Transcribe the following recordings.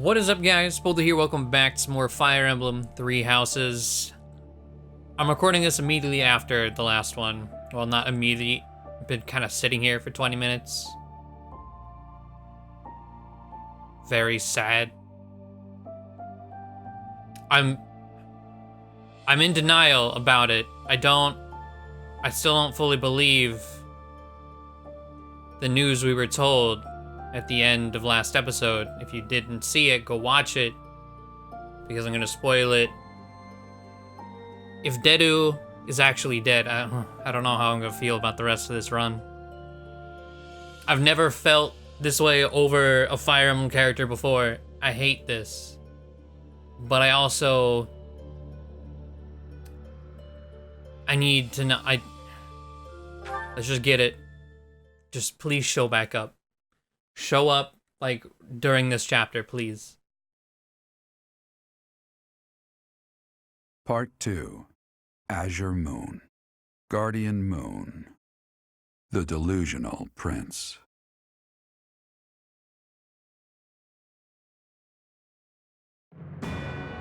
What is up, guys? Poledoo here. Welcome back to some more Fire Emblem 3 Houses. I'm recording this immediately after the last one. Well, not immediately. I've been kind of sitting here for 20 minutes. Very sad. I'm in denial about it. I still don't fully believe the news we were told at the end of last episode. If you didn't see it, go watch it, because I'm gonna spoil it. If Dedu is actually dead, I don't know how I'm gonna feel about the rest of this run. I've never felt this way over a Fire Emblem character before. I hate this. But I also... I need to know... Let's just get it. Just please show back up. Show up, like, during this chapter, please. Part 2. Azure Moon. Guardian Moon. The Delusional Prince.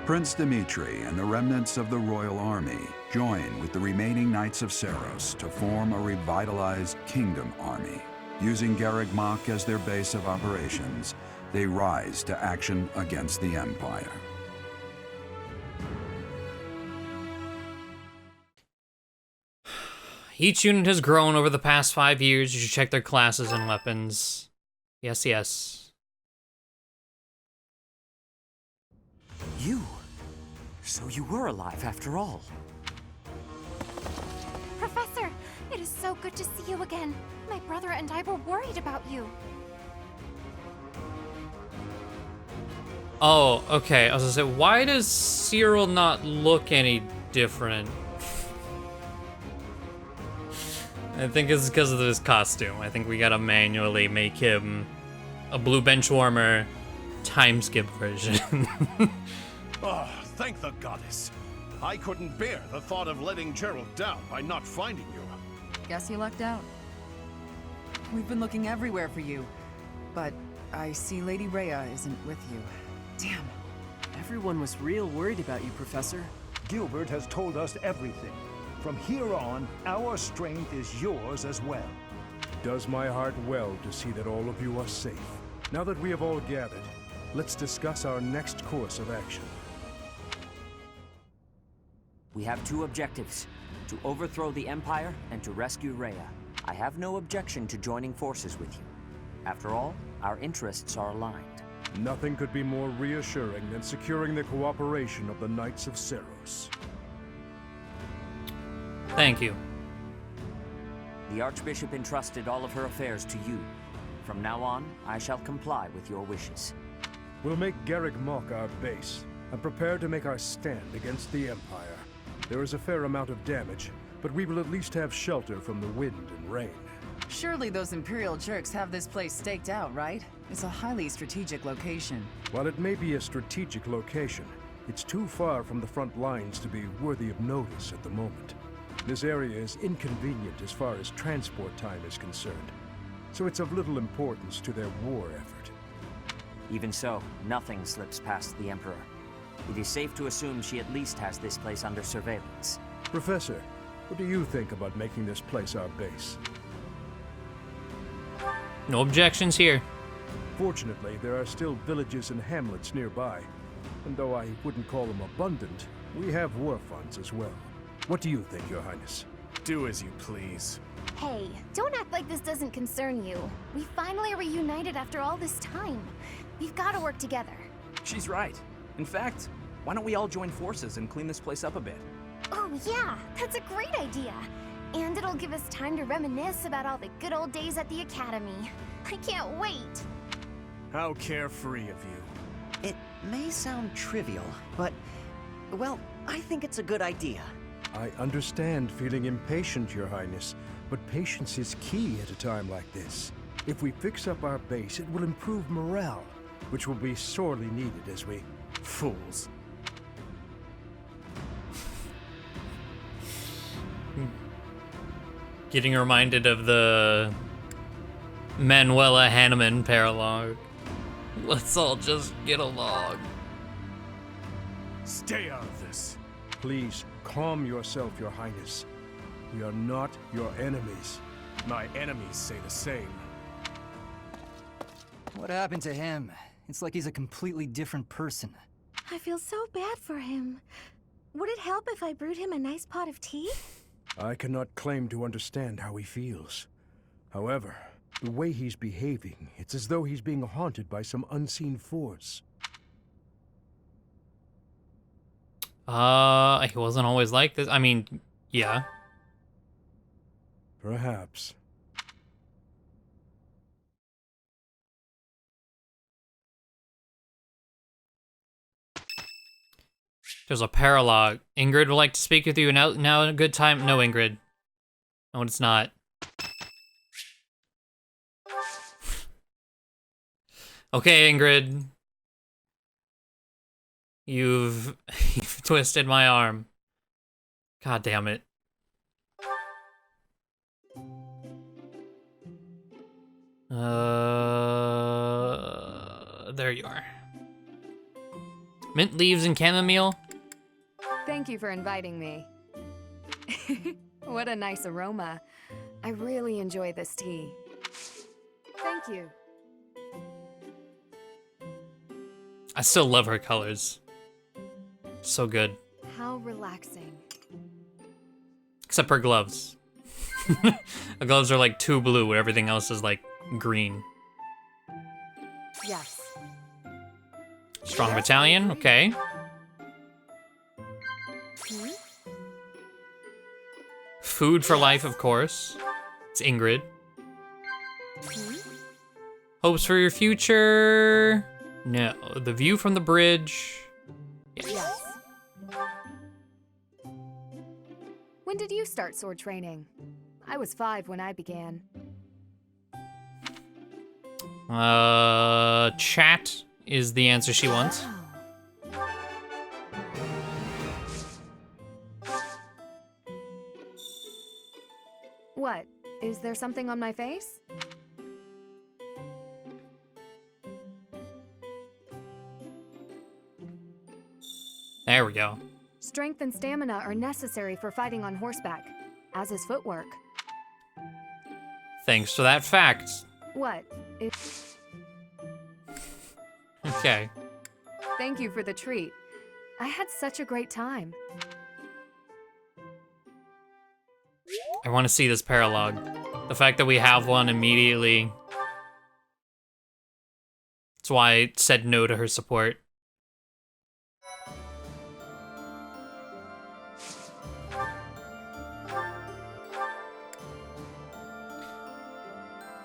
Prince Dimitri and the remnants of the royal army join with the remaining Knights of Seiros to form a revitalized kingdom army. Using Garreg Mach as their base of operations, they rise to action against the Empire. Each unit has grown over the past 5 years. You should check their classes and weapons. Yes, yes. You? So you were alive after all. Professor, it is so good to see you again. My brother and I were worried about you. Oh, okay. I was gonna say, why does Cyril not look any different? I think it's because of his costume. I think we gotta manually make him a blue bench warmer time skip version. Oh, thank the goddess. I couldn't bear the thought of letting Gerald down by not finding you. Guess you lucked out. We've been looking everywhere for you, but I see Lady Rhea isn't with you. Damn. Everyone was real worried about you, Professor. Gilbert has told us everything. From here on, our strength is yours as well. Does my heart well to see that all of you are safe. Now that we have all gathered, let's discuss our next course of action. We have two objectives: to overthrow the Empire and to rescue Rhea. I have no objection to joining forces with you. After all, our interests are aligned. Nothing could be more reassuring than securing the cooperation of the Knights of Seiros. Thank you. The Archbishop entrusted all of her affairs to you. From now on, I shall comply with your wishes. We'll make Garreg Mach our base, and prepare to make our stand against the Empire. There is a fair amount of damage, but we will at least have shelter from the wind and rain. Surely those Imperial jerks have this place staked out, right? It's a highly strategic location. While it may be a strategic location, it's too far from the front lines to be worthy of notice at the moment. This area is inconvenient as far as transport time is concerned, so it's of little importance to their war effort. Even so, nothing slips past the Emperor. It is safe to assume she at least has this place under surveillance. Professor, what do you think about making this place our base? No objections here. Fortunately, there are still villages and hamlets nearby, and though I wouldn't call them abundant, we have war funds as well. What do you think, Your Highness? Do as you please. Hey, don't act like this doesn't concern you. We finally reunited after all this time. We've got to work together. She's right. In fact, why don't we all join forces and clean this place up a bit? Oh yeah, that's a great idea. And it'll give us time to reminisce about all the good old days at the Academy. I can't wait. How carefree of you. It may sound trivial, but, well, I think it's a good idea. I understand feeling impatient, Your Highness, but patience is key at a time like this. If we fix up our base, it will improve morale, which will be sorely needed as we... Fools. Getting reminded of the Manuela Hahnemann paralogue. Let's all just get along. Stay out of this. Please, calm yourself, Your Highness. We are not your enemies. My enemies say the same. What happened to him? It's like he's a completely different person. I feel so bad for him. Would it help if I brewed him a nice pot of tea? I cannot claim to understand how he feels. However, the way he's behaving, it's as though he's being haunted by some unseen force. He wasn't always like this. I mean, yeah. Perhaps. There's a paralogue. Ingrid would like to speak with you now a good time. No, Ingrid. No, it's not. Okay, Ingrid. You've twisted my arm. God damn it. There you are. Mint leaves and chamomile. Thank you for inviting me. What a nice aroma. I really enjoy this tea. Thank you. I still love her colors. So good. How relaxing. Except her gloves. Her gloves are like too blue, where everything else is like green. Yes. Strong battalion, okay. Food for life, of course. It's Ingrid. Hopes for your future. No. The view from the bridge. Yes. When did you start sword training? I was 5 when I began. Chat is the answer she wants. What? Is there something on my face? There we go. Strength and stamina are necessary for fighting on horseback, as is footwork. Thanks for that fact. What? Okay. Thank you for the treat. I had such a great time. I want to see this paralogue. The fact that we have one immediately. That's why I said no to her support.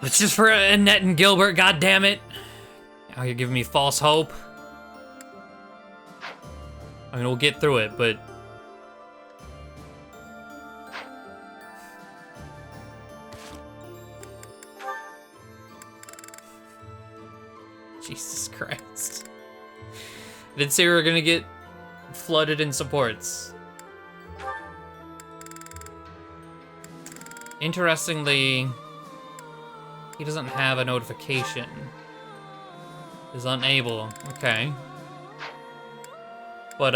It's just for Annette and Gilbert, god damn it. Now you're giving me false hope. I mean, we'll get through it, but... Jesus Christ. I did say we were gonna get flooded in supports. Interestingly, he doesn't have a notification. Is unable. Okay. But,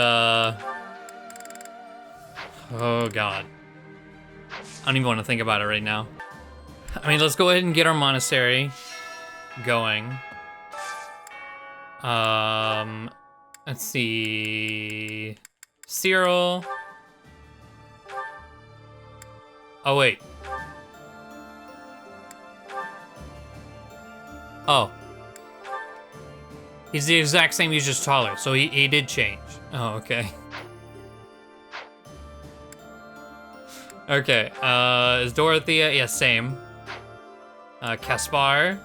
oh god. I don't even want to think about it right now. I mean, let's go ahead and get our monastery going. Let's see. Cyril. Oh, wait. Oh. He's the exact same, he's just taller, so he did change. Oh, okay. Okay, is Dorothea? Yeah, same. Caspar,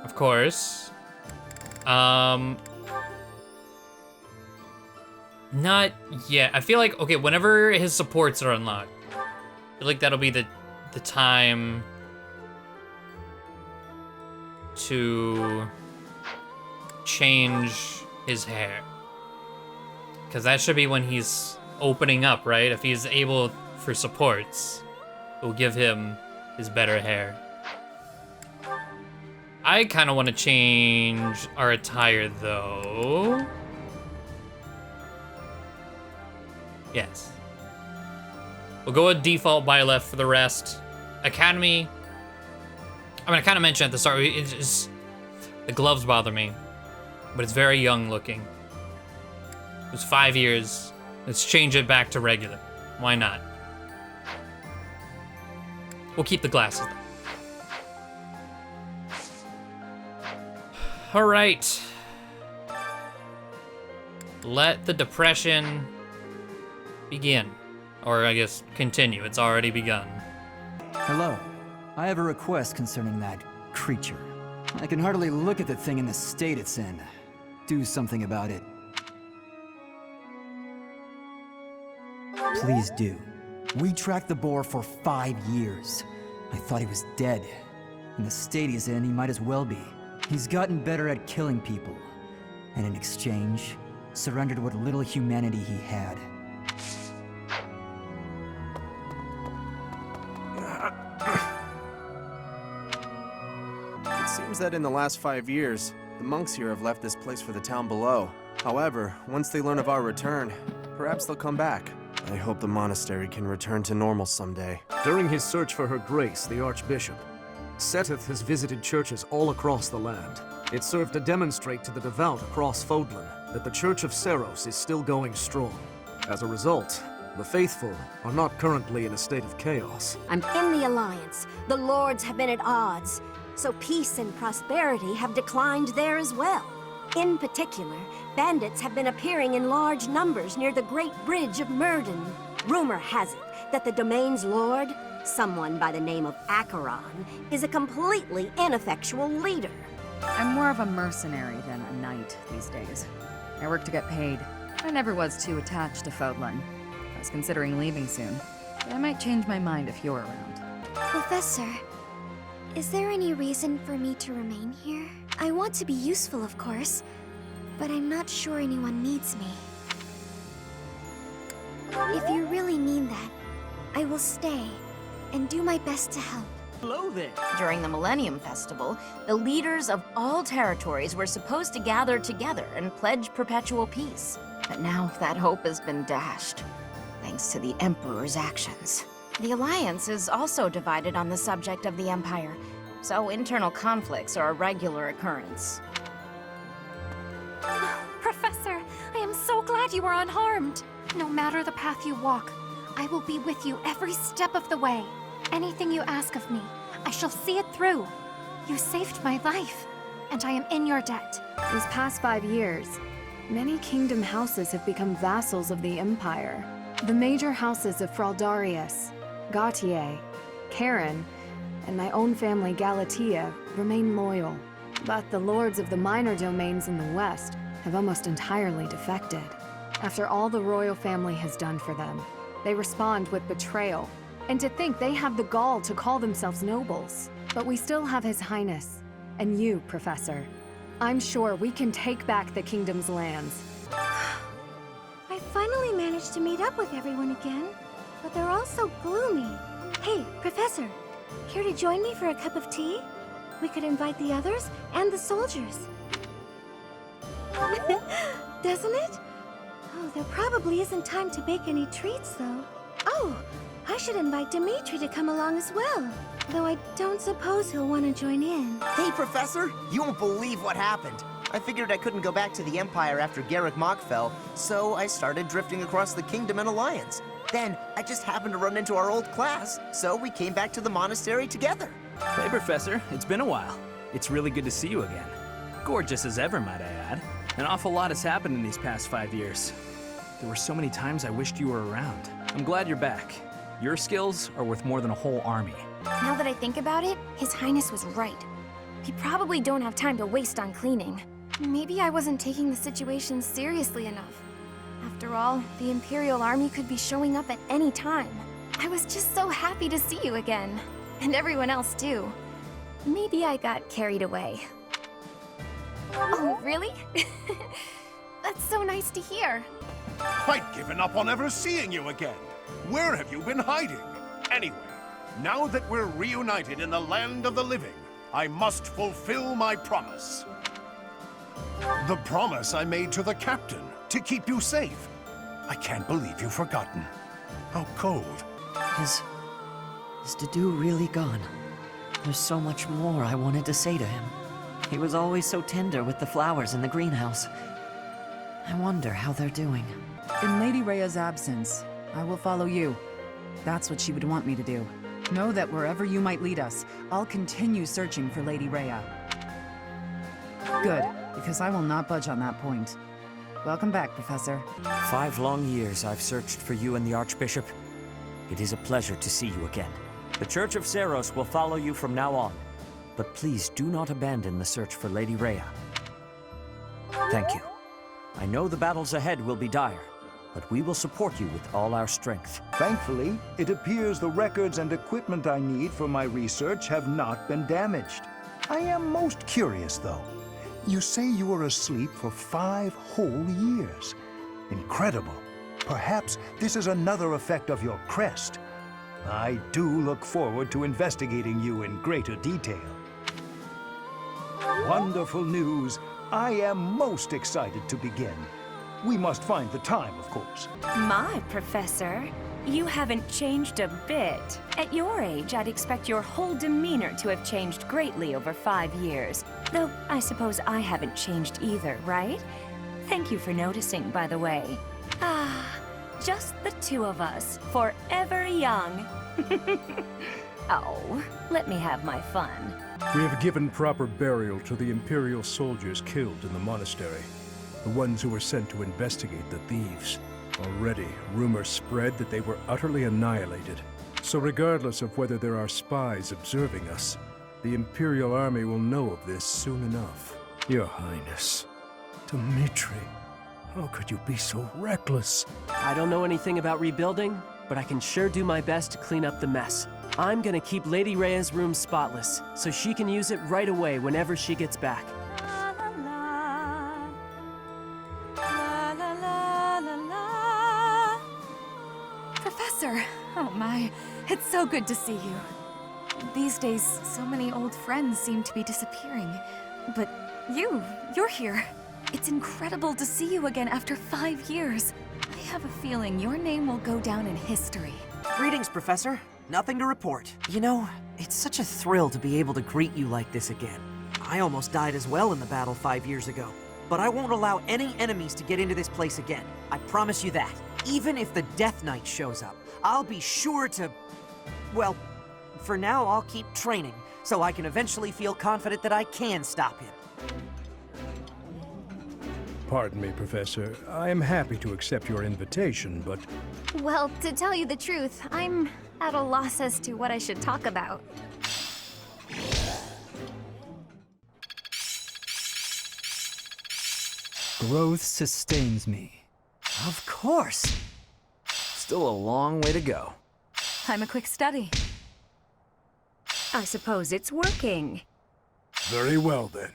of course. Not yet. I feel like, okay, whenever his supports are unlocked, I feel like that'll be the time to change his hair. Because that should be when he's opening up, right? If he's able for supports, it will give him his better hair. I kind of want to change our attire, though. Yes. We'll go with default by left for the rest. Academy. I mean, I kind of mentioned at the start, it's just, the gloves bother me, but it's very young looking. It was 5 years. Let's change it back to regular. Why not? We'll keep the glasses though. All right. Let the depression begin. Or I guess continue. It's already begun. Hello. I have a request concerning that creature. I can hardly look at the thing in the state it's in. Do something about it. Please do. We tracked the boar for 5 years. I thought he was dead. In the state he's in, he might as well be. He's gotten better at killing people. And in exchange, surrendered what little humanity he had. It seems that in the last 5 years, the monks here have left this place for the town below. However, once they learn of our return, perhaps they'll come back. I hope the monastery can return to normal someday. During his search for her grace, the Archbishop, Seteth has visited churches all across the land. It served to demonstrate to the devout across Fódlan that the Church of Seiros is still going strong. As a result, the faithful are not currently in a state of chaos. I'm in the Alliance. The Lords have been at odds, so peace and prosperity have declined there as well. In particular, bandits have been appearing in large numbers near the Great Bridge of Murden. Rumor has it that the domain's lord, someone by the name of Acheron, is a completely ineffectual leader. I'm more of a mercenary than a knight these days. I work to get paid. I never was too attached to Fódlan. I was considering leaving soon, but I might change my mind if you're around. Professor, is there any reason for me to remain here? I want to be useful, of course, but I'm not sure anyone needs me. If you really mean that, I will stay and do my best to help. Hello there. During the Millennium Festival, the leaders of all territories were supposed to gather together and pledge perpetual peace. But now that hope has been dashed, thanks to the Emperor's actions. The Alliance is also divided on the subject of the Empire, so internal conflicts are a regular occurrence. Professor, I am so glad you are unharmed. No matter the path you walk, I will be with you every step of the way. Anything you ask of me, I shall see it through. You saved my life, and I am in your debt. These past 5 years, many kingdom houses have become vassals of the Empire. The major houses of Fraldarius, Gautier, Karen, and my own family Galatea remain loyal. But the lords of the minor domains in the west have almost entirely defected. After all the royal family has done for them, they respond with betrayal. And to think they have the gall to call themselves nobles. But we still have His Highness, and you, Professor. I'm sure we can take back the kingdom's lands. I finally managed to meet up with everyone again, but they're all so gloomy. Hey, Professor, care to join me for a cup of tea? We could invite the others and the soldiers. Doesn't it? Oh, there probably isn't time to bake any treats, though. Oh, I should invite Dimitri to come along as well. Though I don't suppose he'll want to join in. Hey, Professor! You won't believe what happened. I figured I couldn't go back to the Empire after Garreg Mach fell, so I started drifting across the Kingdom and Alliance. Then, I just happened to run into our old class, so we came back to the monastery together. Hey, Professor. It's been a while. It's really good to see you again. Gorgeous as ever, might I add. An awful lot has happened in these past 5 years. There were so many times I wished you were around. I'm glad you're back. Your skills are worth more than a whole army. Now that I think about it, His Highness was right. We probably don't have time to waste on cleaning. Maybe I wasn't taking the situation seriously enough. After all, the Imperial Army could be showing up at any time. I was just so happy to see you again. And everyone else too. Maybe I got carried away. Oh, really? That's so nice to hear. I'd given up on ever seeing you again. Where have you been hiding? Anyway, now that we're reunited in the land of the living, I must fulfill my promise. The promise I made to the captain, to keep you safe. I can't believe you've forgotten. How cold. Is Dedue really gone? There's so much more I wanted to say to him. He was always so tender with the flowers in the greenhouse. I wonder how they're doing. In Lady Rhea's absence, I will follow you. That's what she would want me to do. Know that wherever you might lead us, I'll continue searching for Lady Rhea. Good, because I will not budge on that point. Welcome back, Professor. 5 long years I've searched for you and the Archbishop. It is a pleasure to see you again. The Church of Seiros will follow you from now on, but please do not abandon the search for Lady Rhea. Thank you. I know the battles ahead will be dire, but we will support you with all our strength. Thankfully, it appears the records and equipment I need for my research have not been damaged. I am most curious, though. You say you were asleep for 5 whole years. Incredible. Perhaps this is another effect of your crest. I do look forward to investigating you in greater detail. Wonderful news. I am most excited to begin. We must find the time, of course. My Professor, you haven't changed a bit. At your age, I'd expect your whole demeanor to have changed greatly over 5 years. Though, I suppose I haven't changed either, right? Thank you for noticing, by the way. Ah, just the 2 of us, forever young. Oh, let me have my fun. We have given proper burial to the Imperial soldiers killed in the monastery, the ones who were sent to investigate the thieves. Already, rumors spread that they were utterly annihilated. So regardless of whether there are spies observing us, the Imperial army will know of this soon enough. Your Highness, Dmitri, how could you be so reckless? I don't know anything about rebuilding, but I can sure do my best to clean up the mess. I'm gonna keep Lady Rhea's room spotless, so she can use it right away whenever she gets back. Professor! Oh my, it's so good to see you. These days, so many old friends seem to be disappearing. But you're here. It's incredible to see you again after 5 years. I have a feeling your name will go down in history. Greetings, Professor. Nothing to report. You know, it's such a thrill to be able to greet you like this again. I almost died as well in the battle 5 years ago. But I won't allow any enemies to get into this place again. I promise you that. Even if the Death Knight shows up, I'll be sure to... Well, for now I'll keep training, so I can eventually feel confident that I can stop him. Pardon me, Professor. I am happy to accept your invitation, but... Well, to tell you the truth, I'm at a loss as to what I should talk about. Growth sustains me. Of course! Still a long way to go. I'm a quick study. I suppose it's working. Very well, then.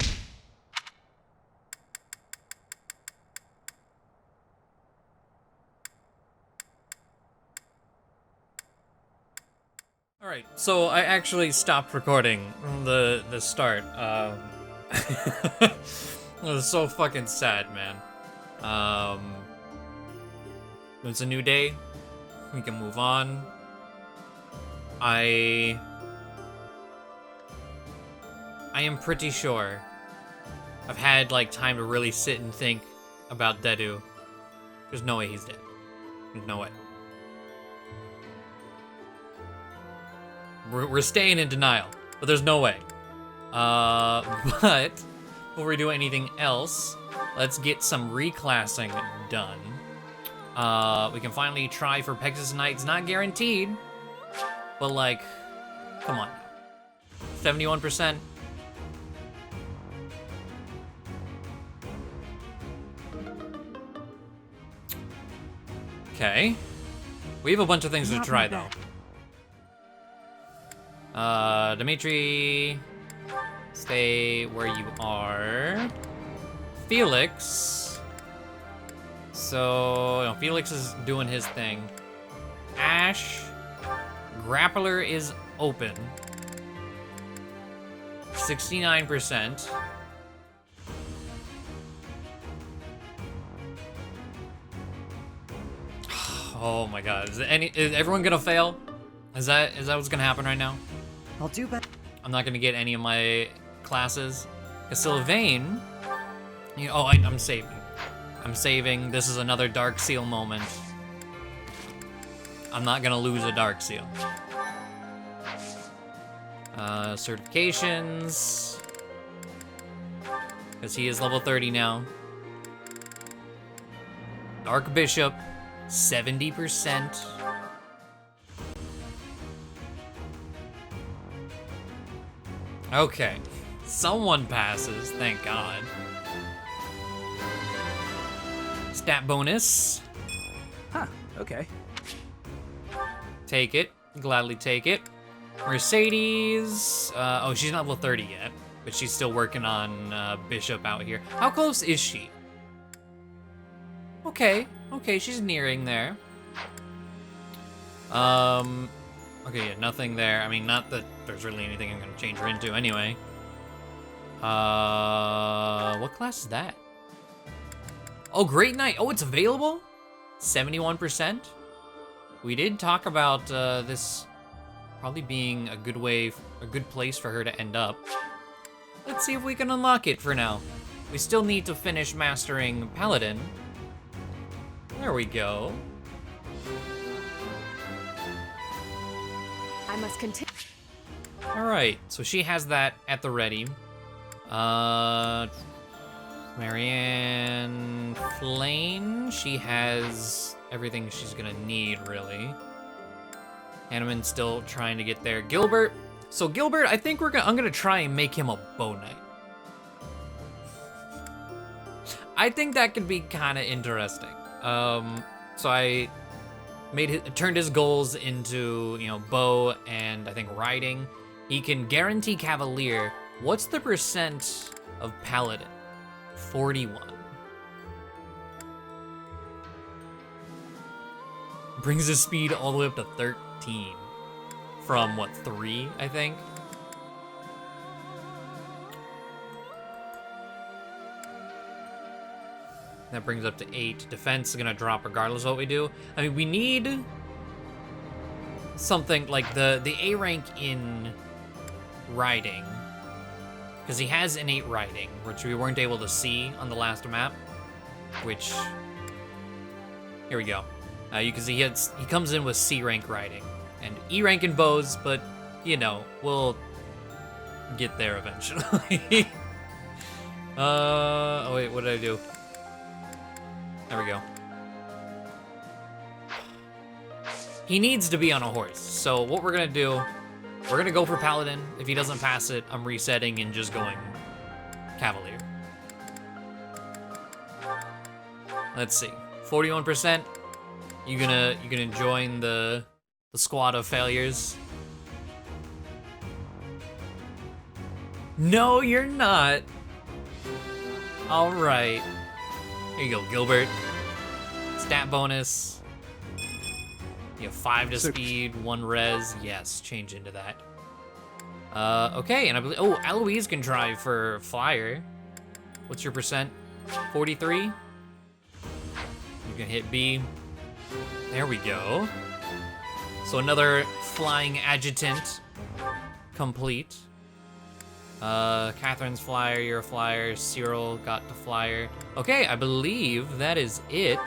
Alright, so I actually stopped recording the start. It was so fucking sad, man. It's a new day. We can move on. I am pretty sure I've had like time to really sit and think about Dedue. There's no way he's dead. There's no way. We're staying in denial, but there's no way. But before we do anything else, let's get some reclassing done. We can finally try for Pegasus Knights. Not guaranteed, but like, come on. 71%. Okay. We have a bunch of things to try, though. Dmitri, stay where you are. Felix. So, no, Felix is doing his thing. Ash, Grappler is open. 69%. Oh my god. Is everyone gonna fail? Is that what's gonna happen right now? I'll do better. I'm not gonna get any of my classes. Because Sylvain, I'm saving. I'm saving. This is another Dark Seal moment. I'm not gonna lose a Dark Seal. Certifications. Because he is level 30 now. Dark Bishop, 70%. Okay. Someone passes, thank God. Stat bonus. Huh, okay. Take it. Gladly take it. Mercedes. Oh, she's not level 30 yet, but she's still working on Bishop out here. How close is she? Okay, she's nearing there. Okay, yeah, nothing there. I mean, not that there's really anything I'm gonna change her into anyway. What class is that? Oh, Great Knight. Oh, it's available? 71%? We did talk about this probably being a good place for her to end up. Let's see if we can unlock it for now. We still need to finish mastering Paladin. There we go. I must continue. Alright, so she has that at the ready. Marianne Flane, she has everything she's gonna need, really. Hanneman's still trying to get there. Gilbert, so Gilbert, I think I'm gonna try and make him a bow knight. I think that could be kind of interesting. So I turned his goals into, bow and I think riding. He can guarantee Cavalier. What's the percent of Paladin? 41. Brings his speed all the way up to 13. From what, 3, I think? That brings up to 8. Defense is gonna drop regardless of what we do. I mean, we need something like the A rank in riding, because he has innate riding, which we weren't able to see on the last map. Which, here we go. You can see he comes in with C rank riding and E rank in bows, but we'll get there eventually. Oh wait, what did I do? There we go. He needs to be on a horse. So what we're gonna do, we're gonna go for Paladin. If he doesn't pass it, I'm resetting and just going Cavalier. Let's see, 41%. You gonna join the squad of failures? No, you're not. All right. Here you go, Gilbert. Stat bonus. You have 5 to 6. speed, 1 res. Yes, change into that. Okay, and I believe, Eloise can try for flyer. What's your percent? 43? You can hit B. There we go. So another flying adjutant complete. Catherine's flyer, you're a flyer. Cyril got the flyer. Okay, I believe that is it.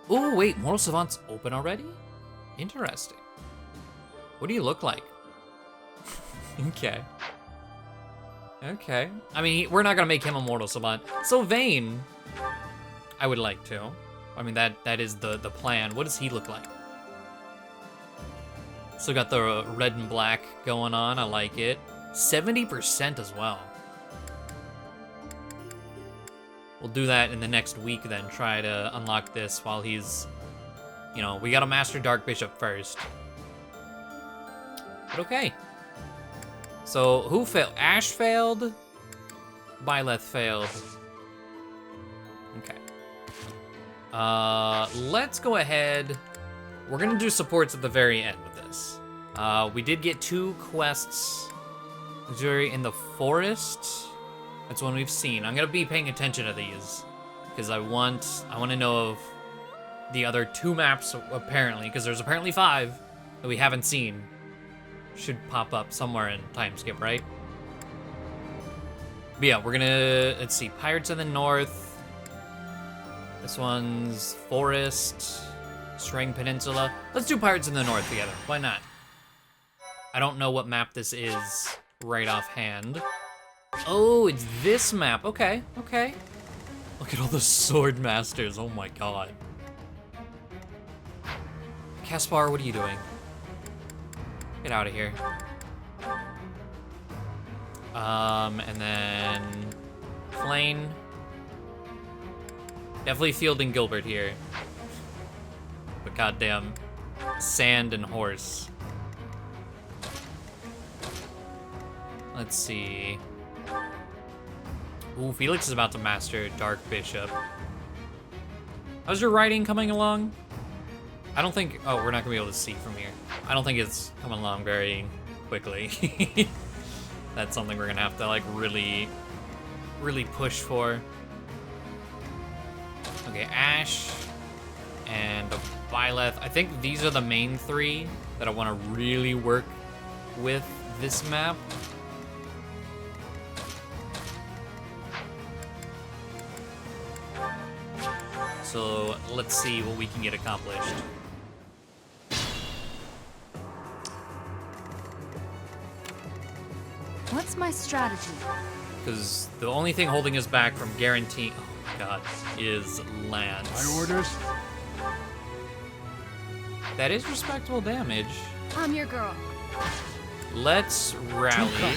Oh, wait, Mortal Savant's open already? Interesting. What do you look like? Okay. Okay. I mean, we're not gonna make him a Mortal Savant. So Vayne, I would like to. I mean, that is the plan. What does he look like? Still got the red and black going on. I like it. 70% as well. We'll do that in the next week then. Try to unlock this while he's, we gotta master Dark Bishop first. But okay. So who failed? Ash failed. Byleth failed. Okay. Let's go ahead. We're gonna do supports at the very end with this. We did get 2 quests. Luxury in the forest. That's one we've seen. I'm gonna be paying attention to these because I want to know of the other 2 maps apparently, because there's apparently 5 that we haven't seen. Should pop up somewhere in time skip, right? But yeah, we're gonna, let's see, Pirates in the North. This one's Forest, String Peninsula. Let's do Pirates in the North together. Why not? I don't know what map this is right offhand. Oh, it's this map. Okay, okay. Look at all the sword masters. Oh my god. Caspar, what are you doing? Get out of here. And then Flane. Definitely fielding Gilbert here. But goddamn, Sand and Horse. Let's see. Ooh, Felix is about to master Dark Bishop. How's your writing coming along? I don't think, oh, we're not gonna be able to see from here. I don't think it's coming along very quickly. That's something we're gonna have to like really push for. Okay, Ash and Byleth. I think these are the main 3 that I wanna really work with this map. So let's see what we can get accomplished. What's my strategy? Because the only thing holding us back from guaranteeing, oh my god, is Lance. My orders? That is respectable damage. I'm your girl. Let's rally.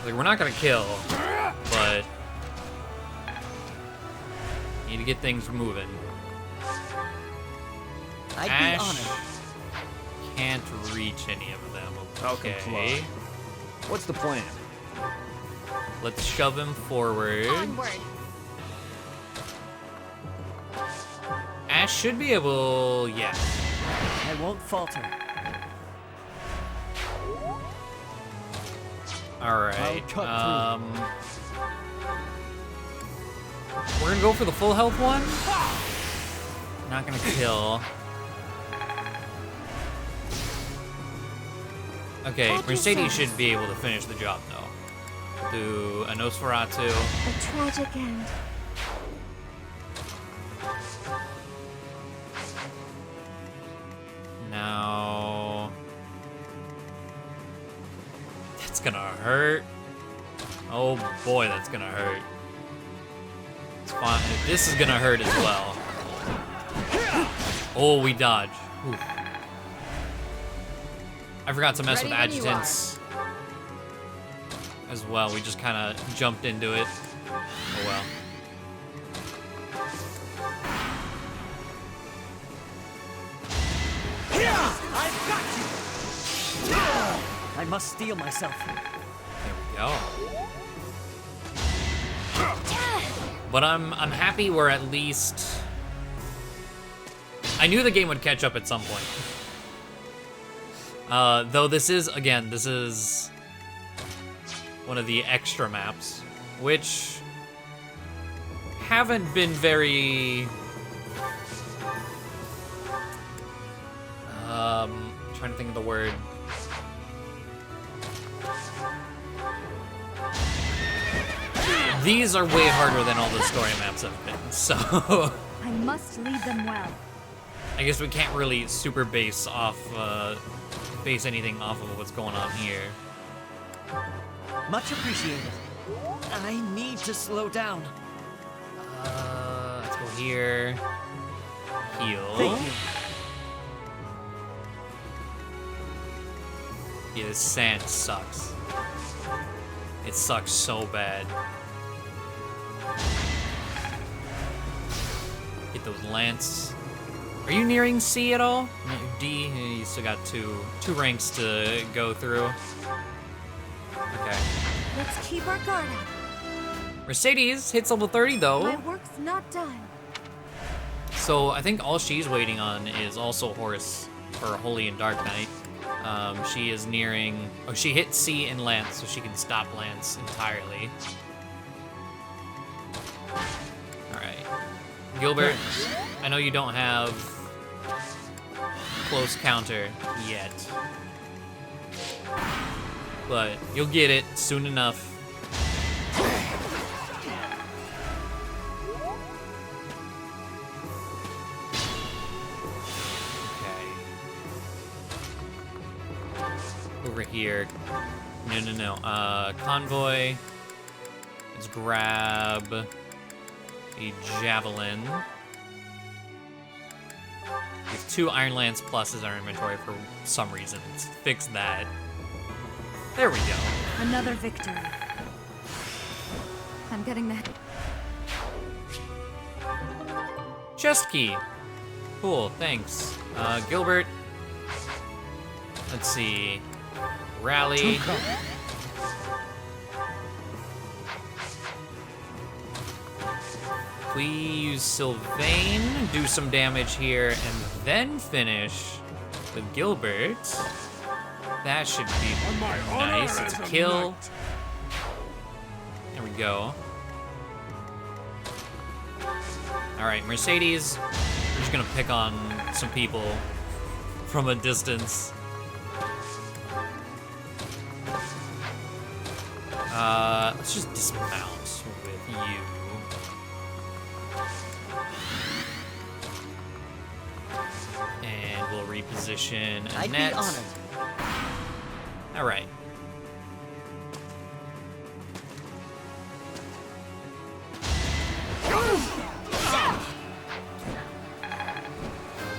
Like, we're not gonna kill, but need to get things moving. I'd be Ash honored. can't reach any of them. I'll Okay. comply. What's the plan? Let's shove him forward. Onward. Ash should be able, yeah. I won't falter. All right. I'll cut We're gonna go for the full health one. Not gonna kill. Okay, Mercedes should be able to finish the job though. Do a Nosferatu. A tragic end. Now that's gonna hurt. Oh boy, that's gonna hurt. It's fine. This is gonna hurt as well. Oh, we dodge. Oof. I forgot to mess with adjutants as well. We just kind of jumped into it. Oh well. I've got you! I must steel myself. There we go. But I'm happy we're at least. I knew the game would catch up at some point. Though this is one of the extra maps, which haven't been very. Trying to think of the word. These are way harder than all the story maps have been, so. I must lead them well. I guess we can't really super base anything off of what's going on here. Much appreciated. I need to slow down. Let's go here. Heal. Thank you. Yeah, this sand sucks. It sucks so bad. Get those lance. Are you nearing C at all? No, D. You still got two ranks to go through. Okay. Let's keep our guard up. Mercedes hits level 30 though. My work's not done. So I think all she's waiting on is also Horse for Holy and Dark Knight. She is nearing... Oh, she hit C and Lance, so she can stop Lance entirely. Alright. Gilbert, I know you don't have close counter yet, but you'll get it soon enough. Over here. No. Convoy. Let's grab a Javelin. We have 2 Iron Lance pluses in our inventory for some reason. Let's fix that. There we go. Another victory. I'm getting that. Chest key. Cool, thanks. Gilbert. Let's see. Rally. We use Sylvain, do some damage here, and then finish with Gilbert. That should be nice. It's a kill. There we go. Alright, Mercedes. We're just gonna pick on some people from a distance. Let's just dismount with you. And we'll reposition I'd be Annette. honored. All right.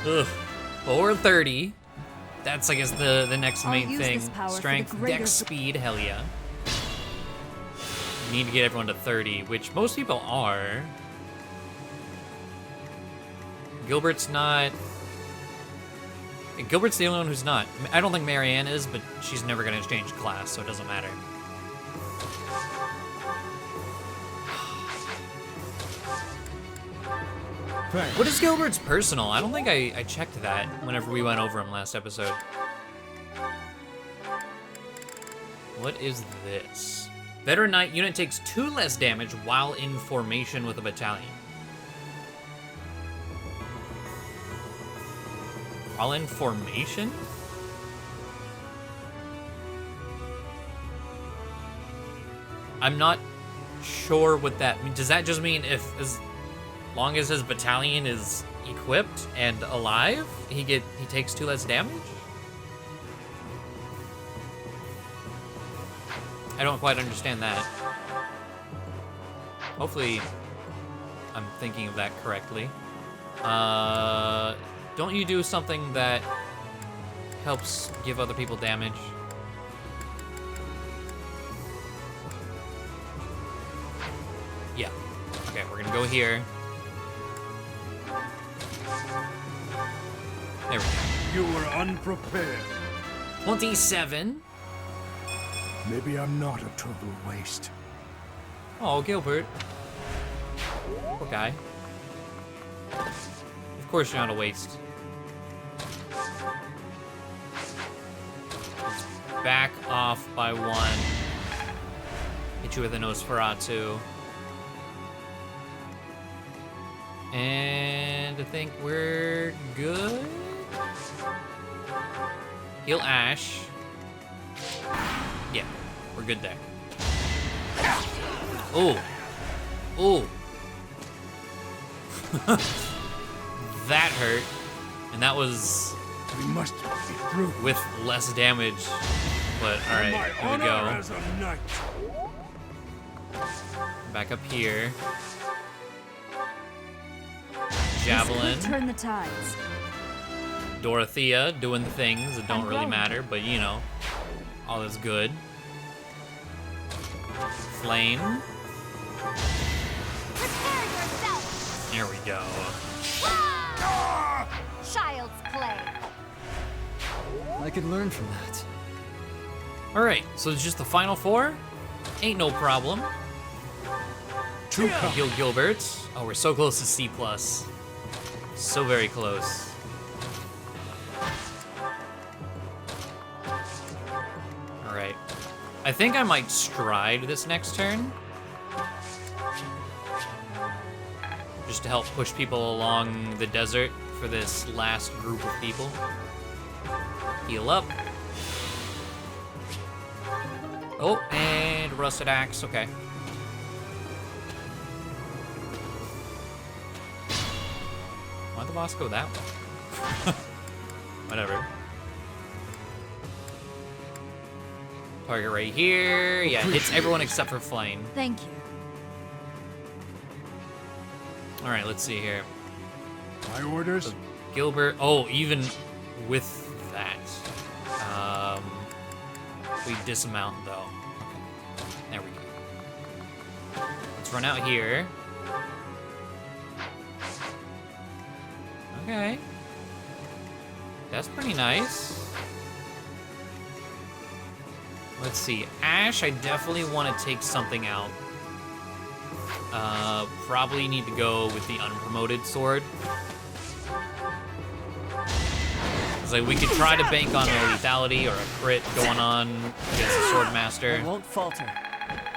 Ugh. 430. That's, I guess, the next main thing. Strength, dex, speed, hell yeah. We need to get everyone to 30, which most people are. Gilbert's not... Gilbert's the only one who's not. I don't think Marianne is, but she's never going to change class, so it doesn't matter. What is Gilbert's personal? I don't think I checked that whenever we went over him last episode. What is this? Veteran Knight unit takes 2 less damage while in formation with a battalion. While in formation? I'm not sure what that means. Does that just mean if as long as his battalion is equipped and alive, he takes 2 less damage? I don't quite understand that. Hopefully I'm thinking of that correctly. Don't you do something that helps give other people damage? Yeah. Okay, we're gonna go here. There we go. You were unprepared. 27. Maybe I'm not a total waste. Oh, Gilbert. Poor guy. Of course you're not a waste. Back off by 1. Hit you with a Nosferatu. And I think we're good. Heal Ash. Yeah, we're good there. Oh. Oh. That hurt. And that was we must be through with less damage. But alright, here we go. Back up here. Javelin. Turn the tides. Dorothea doing things that don't really matter, but you know, all is good. Flame. Prepare yourself! There we go. Child's play. I could learn from that. Alright, so it's just the final 4? Ain't no problem. Heal Gilbert. Oh, we're so close to C+. So very close. Alright. I think I might stride this next turn. Just to help push people along the desert for this last group of people. Heal up. Oh, and rusted axe, okay. Why'd the boss go that way? Whatever. Target right here. Yeah, hits everyone except for Flame. Thank you. Alright, let's see here. My orders? So Gilbert. Oh, even with that. We dismount though. Okay. There we go. Let's run out here. Okay. That's pretty nice. Let's see. Ash, I definitely want to take something out. Probably need to go with the unpromoted sword. It's like we could try to bank on a lethality or a crit going on against the sword master. I won't falter.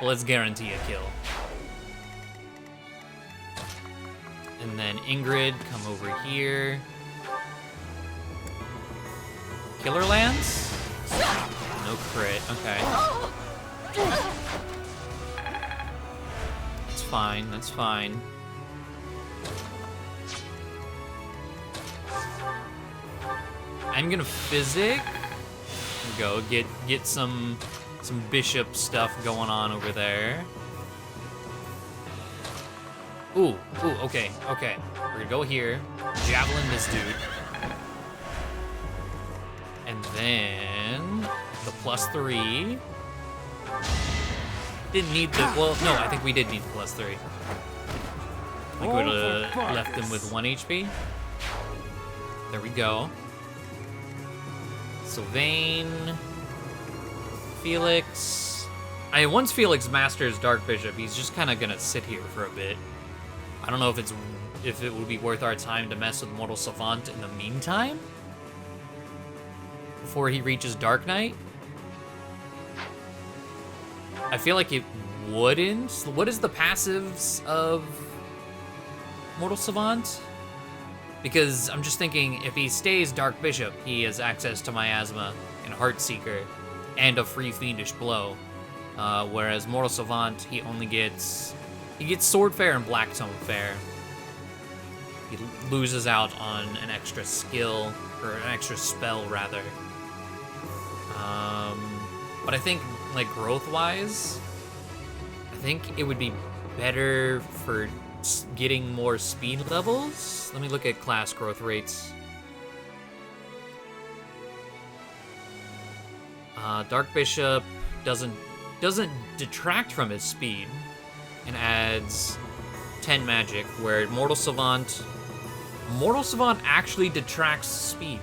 Well, let's guarantee a kill. And then Ingrid, come over here. Killer Lance? No crit, okay. That's fine, that's fine. I'm gonna physic. Go get some bishop stuff going on over there. Ooh, okay. We're gonna go here. Javelin this dude. And then the +3. Didn't need the, well, no, I think we did need the +3. I think we would have left them with 1 HP. There we go. Sylvain. Felix. Once Felix masters Dark Bishop, he's just kind of gonna sit here for a bit. I don't know if it would be worth our time to mess with Mortal Savant in the meantime? Before he reaches Dark Knight? I feel like it wouldn't. What is the passives of Mortal Savant? Because I'm just thinking, if he stays Dark Bishop, he has access to Miasma and Heartseeker and a free Fiendish Blow. Whereas Mortal Savant, he only gets Sword Fair and Blacktone Fair. He loses out on an extra skill, or an extra spell, rather. But I think, like, growth-wise, I think it would be better for getting more speed levels. Let me look at class growth rates. Dark Bishop doesn't detract from his speed and adds 10 magic, where Mortal Savant actually detracts speed.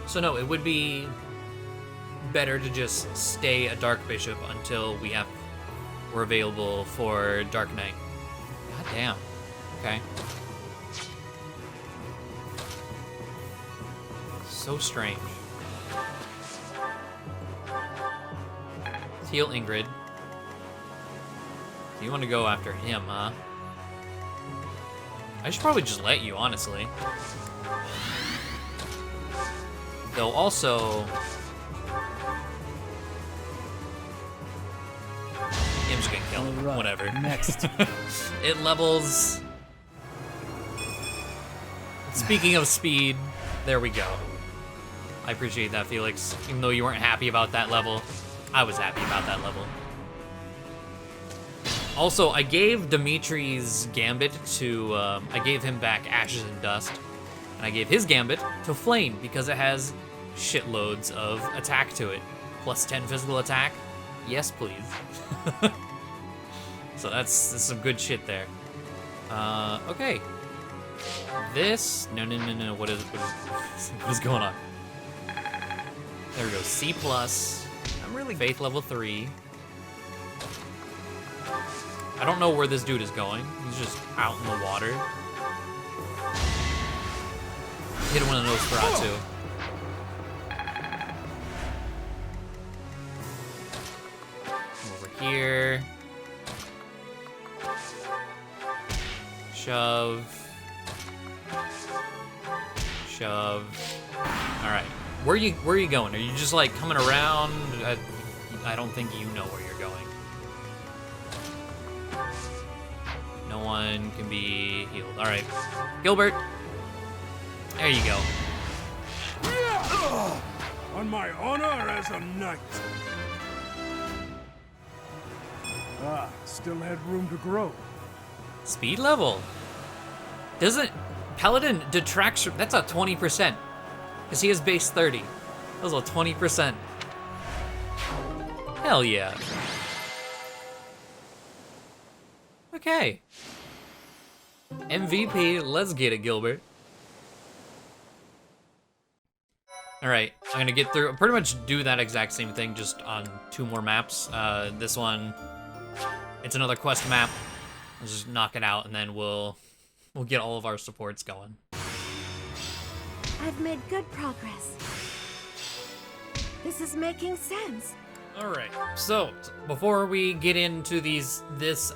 So no, it would be better to just stay a Dark Bishop until we're available for Dark Knight. God damn. Okay. So strange. Let's heal Ingrid. You want to go after him, huh? I should probably just let you, honestly. Though also, I'm just gonna kill him. Right, whatever. next. It levels. Speaking of speed, there we go. I appreciate that, Felix. Even though you weren't happy about that level, I was happy about that level. Also, I gave Dimitri's Gambit to, I gave him back Ashes and Dust, and I gave his Gambit to Flame because it has shitloads of attack to it. Plus 10 physical attack. Yes, please. So that's some good shit there. Okay. This, no, what is going on? There we go, C+. I'm really Faith level 3. I don't know where this dude is going. He's just out in the water. hit one of those Nosferatu. Over here. Shove. Shove. Alright. Where are you going? Are you just like coming around? I don't think you know where you're going. No one can be healed. Alright. Gilbert. There you go. On my honor as a knight. Still had room to grow. Speed level. Doesn't Paladin detracts from, that's a 20%. Because he has base 30. That was a 20%. Hell yeah. Okay. MVP, let's get it, Gilbert. Alright, I'm gonna get through, pretty much do that exact same thing, just on 2 more maps. This one, it's another quest map. We'll just knock it out, and then we'll get all of our supports going. I've made good progress. This is making sense. Alright, so before we get into this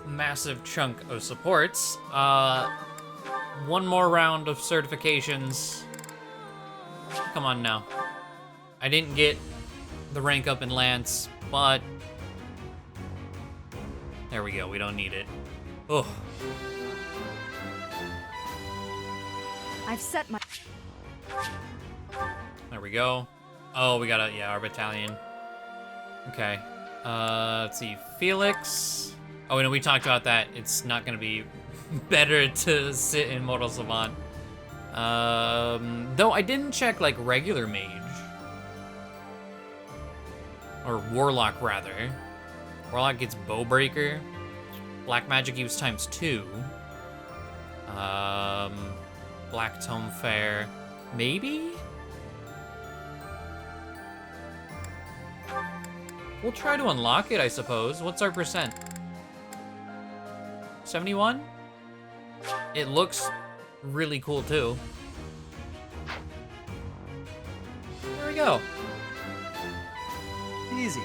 massive chunk of supports, one more round of certifications. Come on now. I didn't get the rank up in Lance, but there we go, we don't need it. Oh. I've set my... There we go. Oh, we got our battalion. Okay. Let's see, Felix. Oh, no, we talked about that. It's not gonna be better to sit in Mortal Savant. Though I didn't check, like, regular mage. Or Warlock, rather. Warlock gets Bowbreaker. Black Magic use ×2. Black Tome Fair. Maybe? We'll try to unlock it, I suppose. What's our percent? 71? It looks really cool, too. There we go. Easy.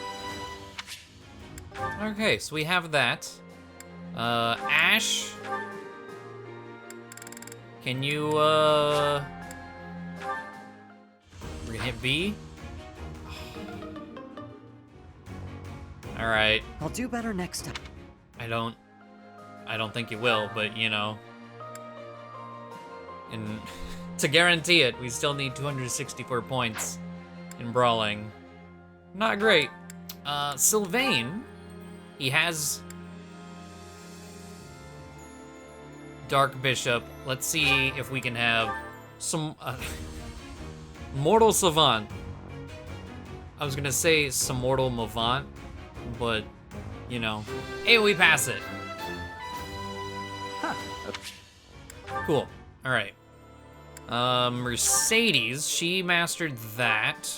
Okay, so we have that. Ash. Can you, we're gonna hit B? Alright. I'll do better next time. I don't think you will, but you know. And to guarantee it, we still need 264 points in Brawling. Not great. Sylvain, he has Dark Bishop. Let's see if we can have some Mortal Savant. I was gonna say some Mortal Mavant, but you know, hey, we pass it. Huh. Cool. All right. Mercedes, she mastered that.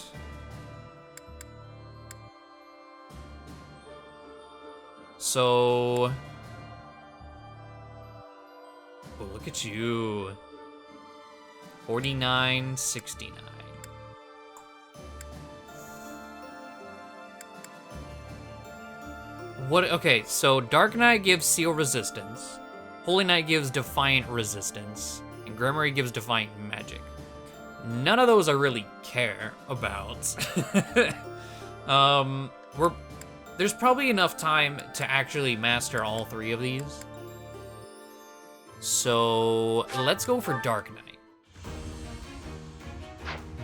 So, oh, look at you. 49.69. What? Okay, so Dark Knight gives Seal Resistance, Holy Knight gives Defiant Resistance, and Grimoire gives Defiant Magic. None of those I really care about. There's probably enough time to actually master all 3 of these. So let's go for Dark Knight.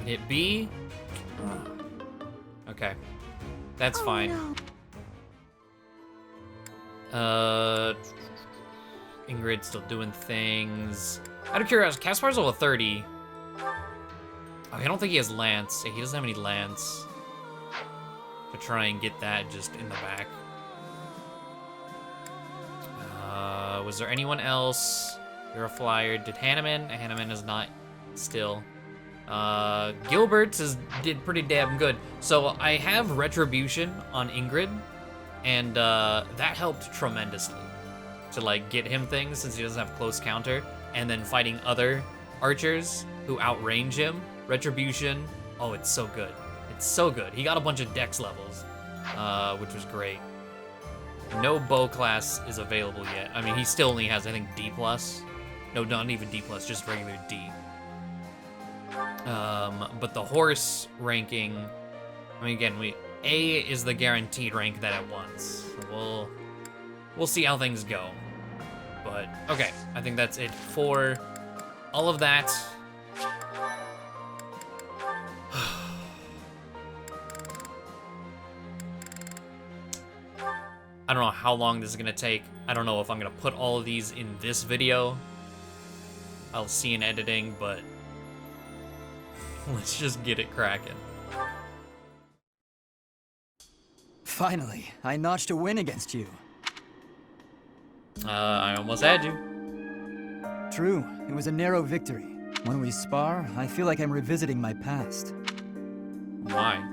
Hit B. Okay, that's fine. No. Ingrid's still doing things. Out of curiosity, Caspar's level 30. Oh, I don't think he has Lance. He doesn't have any Lance. To try and get that just in the back. Was there anyone else? You're a flyer. Did Hanneman? Hanneman is not still. Gilbert did pretty damn good. So I have Retribution on Ingrid, and that helped tremendously to like get him things since he doesn't have close counter, and then fighting other archers who outrange him. Retribution. Oh, it's so good. It's so good. He got a bunch of dex levels, which was great. No bow class is available yet. I mean, he still only has, I think, D+. No, not even D+, just regular D. But the horse ranking, I mean, again, A is the guaranteed rank that it wants. So we'll see how things go. But, okay, I think that's it for all of that. I don't know how long this is gonna take. I don't know if I'm gonna put all of these in this video. I'll see in editing, but let's just get it cracking. Finally, I notched a win against you. I almost had you. True, it was a narrow victory. When we spar, I feel like I'm revisiting my past. Why?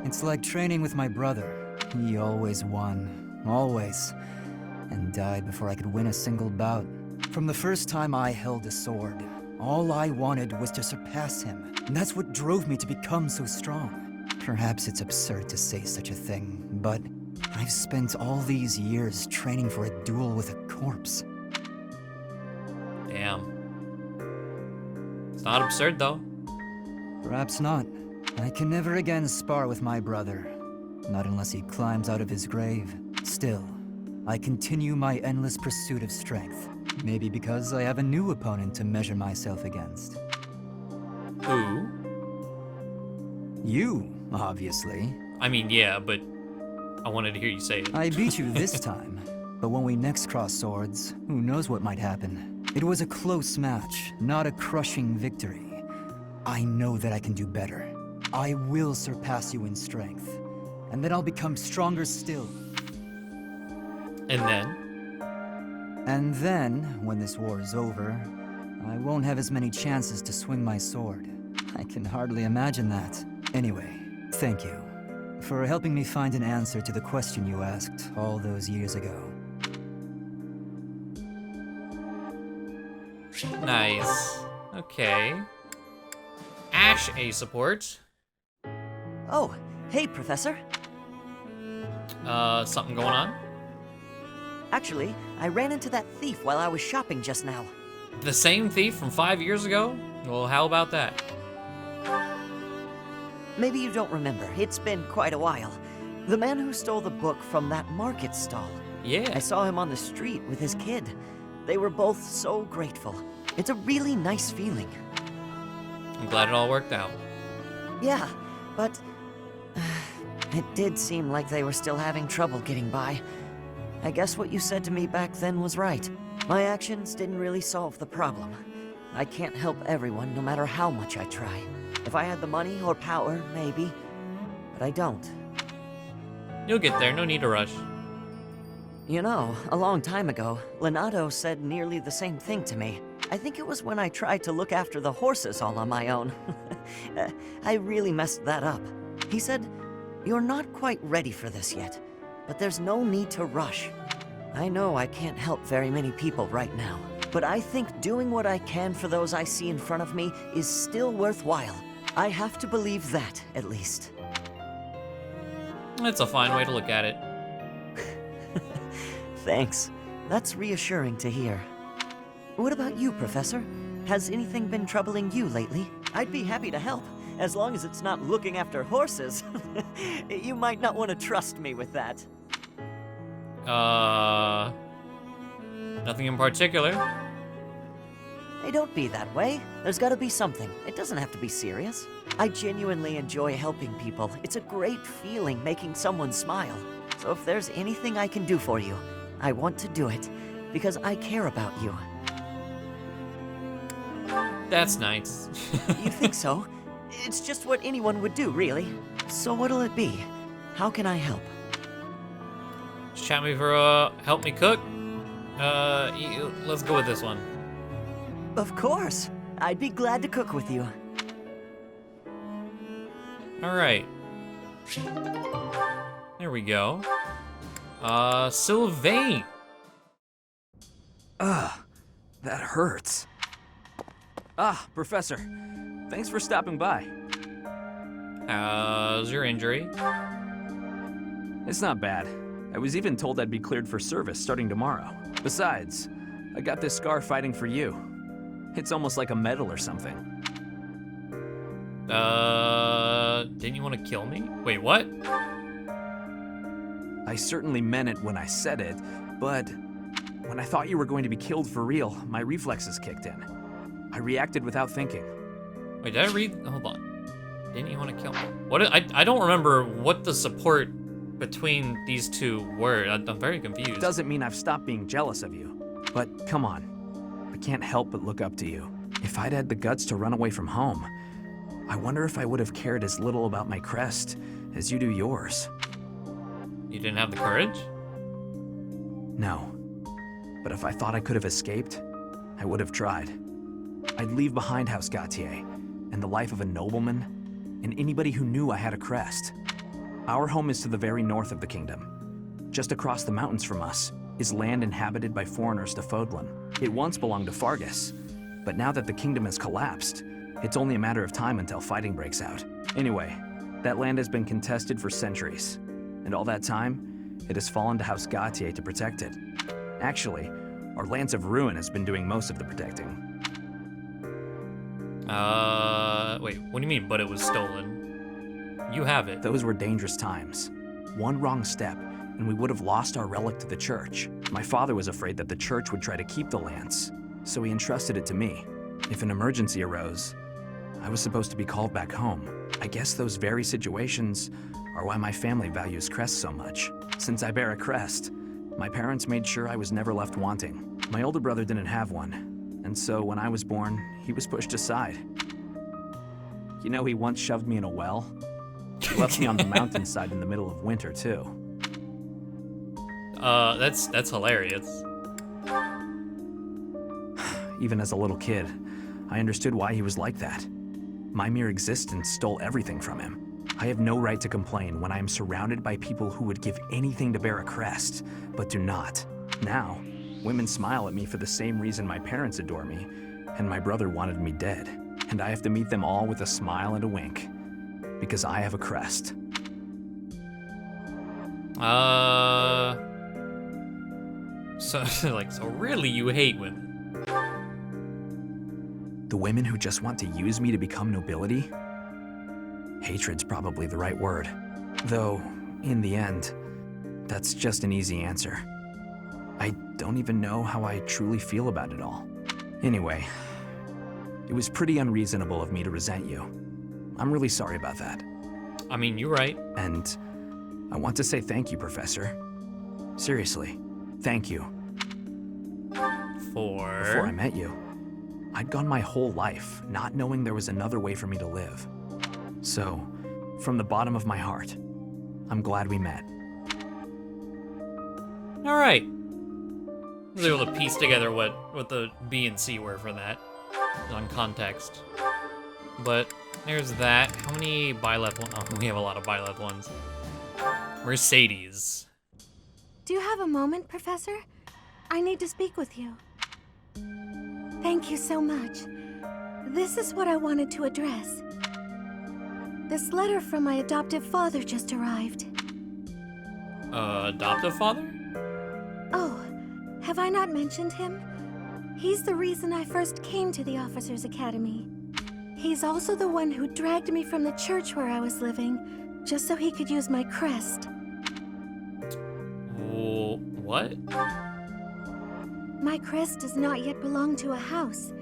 It's like training with my brother. He always won. Always. And died before I could win a single bout. From the first time I held a sword, all I wanted was to surpass him. And that's what drove me to become so strong. Perhaps it's absurd to say such a thing, but I've spent all these years training for a duel with a corpse. Damn. It's not absurd, though. Perhaps not. I can never again spar with my brother. Not unless he climbs out of his grave. Still, I continue my endless pursuit of strength. Maybe because I have a new opponent to measure myself against. Who? You, obviously. I mean, yeah, but I wanted to hear you say it. I beat you this time, but when we next cross swords, who knows what might happen. It was a close match, not a crushing victory. I know that I can do better. I will surpass you in strength. And then I'll become stronger still. And then? And then, when this war is over, I won't have as many chances to swing my sword. I can hardly imagine that. Anyway, thank you for helping me find an answer to the question you asked all those years ago. Nice. Okay. Ash A support. Oh, hey, Professor. Something going on? Actually, I ran into that thief while I was shopping just now. The same thief from 5 years ago? Well, how about that? Maybe you don't remember. It's been quite a while. The man who stole the book from that market stall. Yeah. I saw him on the street with his kid. They were both so grateful. It's a really nice feeling. I'm glad it all worked out. Yeah, but it did seem like they were still having trouble getting by. I guess what you said to me back then was right. My actions didn't really solve the problem. I can't help everyone no matter how much I try. If I had the money or power, maybe. But I don't. You'll get there, no need to rush. You know, a long time ago, Leonardo said nearly the same thing to me. I think it was when I tried to look after the horses all on my own. I really messed that up. He said, "You're not quite ready for this yet, but there's no need to rush." I know I can't help very many people right now, but I think doing what I can for those I see in front of me is still worthwhile. I have to believe that, at least. That's a fine way to look at it. Thanks. That's reassuring to hear. What about you, Professor? Has anything been troubling you lately? I'd be happy to help, as long as it's not looking after horses. You might not want to trust me with that. Nothing in particular. Hey, don't be that way. There's gotta be something. It doesn't have to be serious. I genuinely enjoy helping people. It's a great feeling making someone smile. So if there's anything I can do for you, I want to do it, because I care about you. That's nice. You think so? It's just what anyone would do, really. So what'll it be? How can I help? Just chat me for, help me cook? Let's go with this one. Of course. I'd be glad to cook with you. Alright. There we go. Sylvain. Ugh, that hurts. Ah, Professor. Thanks for stopping by. How's your injury? It's not bad. I was even told I'd be cleared for service starting tomorrow. Besides, I got this scar fighting for you. It's almost like a medal or something. Didn't you want to kill me? Wait, what? I certainly meant it when I said it, but when I thought you were going to be killed for real, my reflexes kicked in. I reacted without thinking. Wait, did I read? Hold on. Didn't you want to kill me? What? I don't remember what the support between these two were. I'm very confused. Doesn't mean I've stopped being jealous of you, but come on. I can't help but look up to you. If I'd had the guts to run away from home, I wonder if I would have cared as little about my crest as you do yours. You didn't have the courage? No. But if I thought I could have escaped, I would have tried. I'd leave behind House Gautier and the life of a nobleman and anybody who knew I had a crest. Our home is to the very north of the kingdom. Just across the mountains from us is land inhabited by foreigners to Fódlan. It once belonged to Fargus, but now that the kingdom has collapsed, it's only a matter of time until fighting breaks out. Anyway, that land has been contested for centuries, and all that time, it has fallen to House Gautier to protect it. Actually, our Lance of Ruin has been doing most of the protecting. Wait, what do you mean, but it was stolen? You have it. Those were dangerous times. One wrong step, and we would have lost our relic to the church. My father was afraid that the church would try to keep the lance, so he entrusted it to me. If an emergency arose, I was supposed to be called back home. I guess those very situations are why my family values crests so much. Since I bear a crest, my parents made sure I was never left wanting. My older brother didn't have one, and so when I was born, he was pushed aside. You know, he once shoved me in a well. He left me on the mountainside in the middle of winter, too. That's hilarious. Even as a little kid, I understood why he was like that. My mere existence stole everything from him. I have no right to complain when I am surrounded by people who would give anything to bear a crest, but do not. Now, women smile at me for the same reason my parents adore me, and my brother wanted me dead. And I have to meet them all with a smile and a wink, because I have a crest. So really you hate women? The women who just want to use me to become nobility? Hatred's probably the right word. Though, in the end, that's just an easy answer. I don't even know how I truly feel about it all. Anyway, it was pretty unreasonable of me to resent you. I'm really sorry about that. I mean, you're right. And I want to say thank you, Professor. Seriously, thank you. Before I met you, I'd gone my whole life not knowing there was another way for me to live. So, from the bottom of my heart, I'm glad we met. All right. I was able to piece together what the B and C were for that on context. But there's that. How many Byleth ones? Oh, we have a lot of Byleth ones. Mercedes. Do you have a moment, Professor? I need to speak with you. Thank you so much. This is what I wanted to address. This letter from my adoptive father just arrived. Adoptive father? Oh, have I not mentioned him? He's the reason I first came to the Officers' Academy. He's also the one who dragged me from the church where I was living, just so he could use my crest. What? My crest does not yet belong to a house,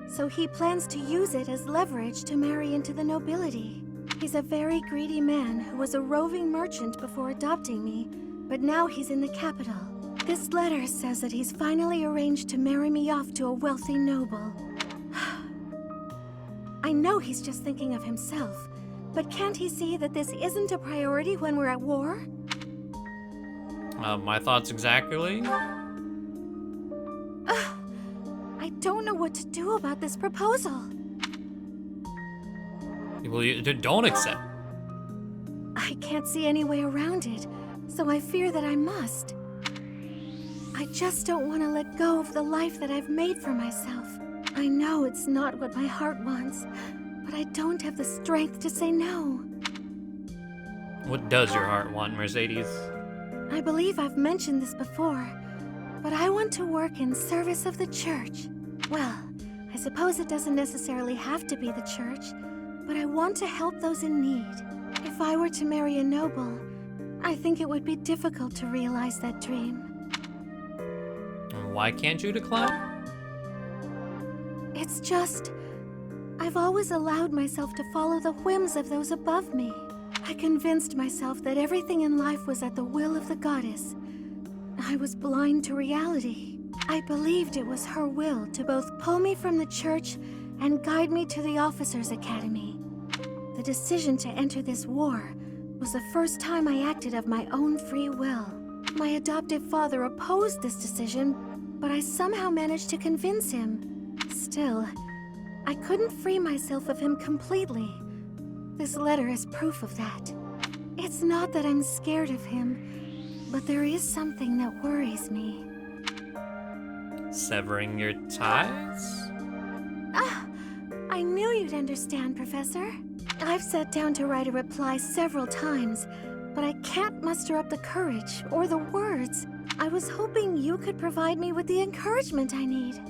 so he plans to use it as leverage to marry into the nobility. He's a very greedy man who was a roving merchant before adopting me, but now he's in the capital. This letter says that he's finally arranged to marry me off to a wealthy noble. I know he's just thinking of himself, but can't he see that this isn't a priority when we're at war? My thoughts exactly? I don't know what to do about this proposal. Well, you don't accept. I can't see any way around it, so I fear that I must. I just don't want to let go of the life that I've made for myself. I know it's not what my heart wants, but I don't have the strength to say no. What does your heart want, Mercedes? I believe I've mentioned this before, but I want to work in service of the church. Well, I suppose it doesn't necessarily have to be the church, but I want to help those in need. If I were to marry a noble, I think it would be difficult to realize that dream. Why can't you decline? It's just, I've always allowed myself to follow the whims of those above me. I convinced myself that everything in life was at the will of the goddess. I was blind to reality. I believed it was her will to both pull me from the church and guide me to the officers' academy. The decision to enter this war was the first time I acted of my own free will. My adoptive father opposed this decision, but I somehow managed to convince him. Still, I couldn't free myself of him completely. This letter is proof of that. It's not that I'm scared of him, but there is something that worries me. Severing your ties? Ah, I knew you'd understand, Professor. I've sat down to write a reply several times, but I can't muster up the courage or the words. I was hoping you could provide me with the encouragement I need.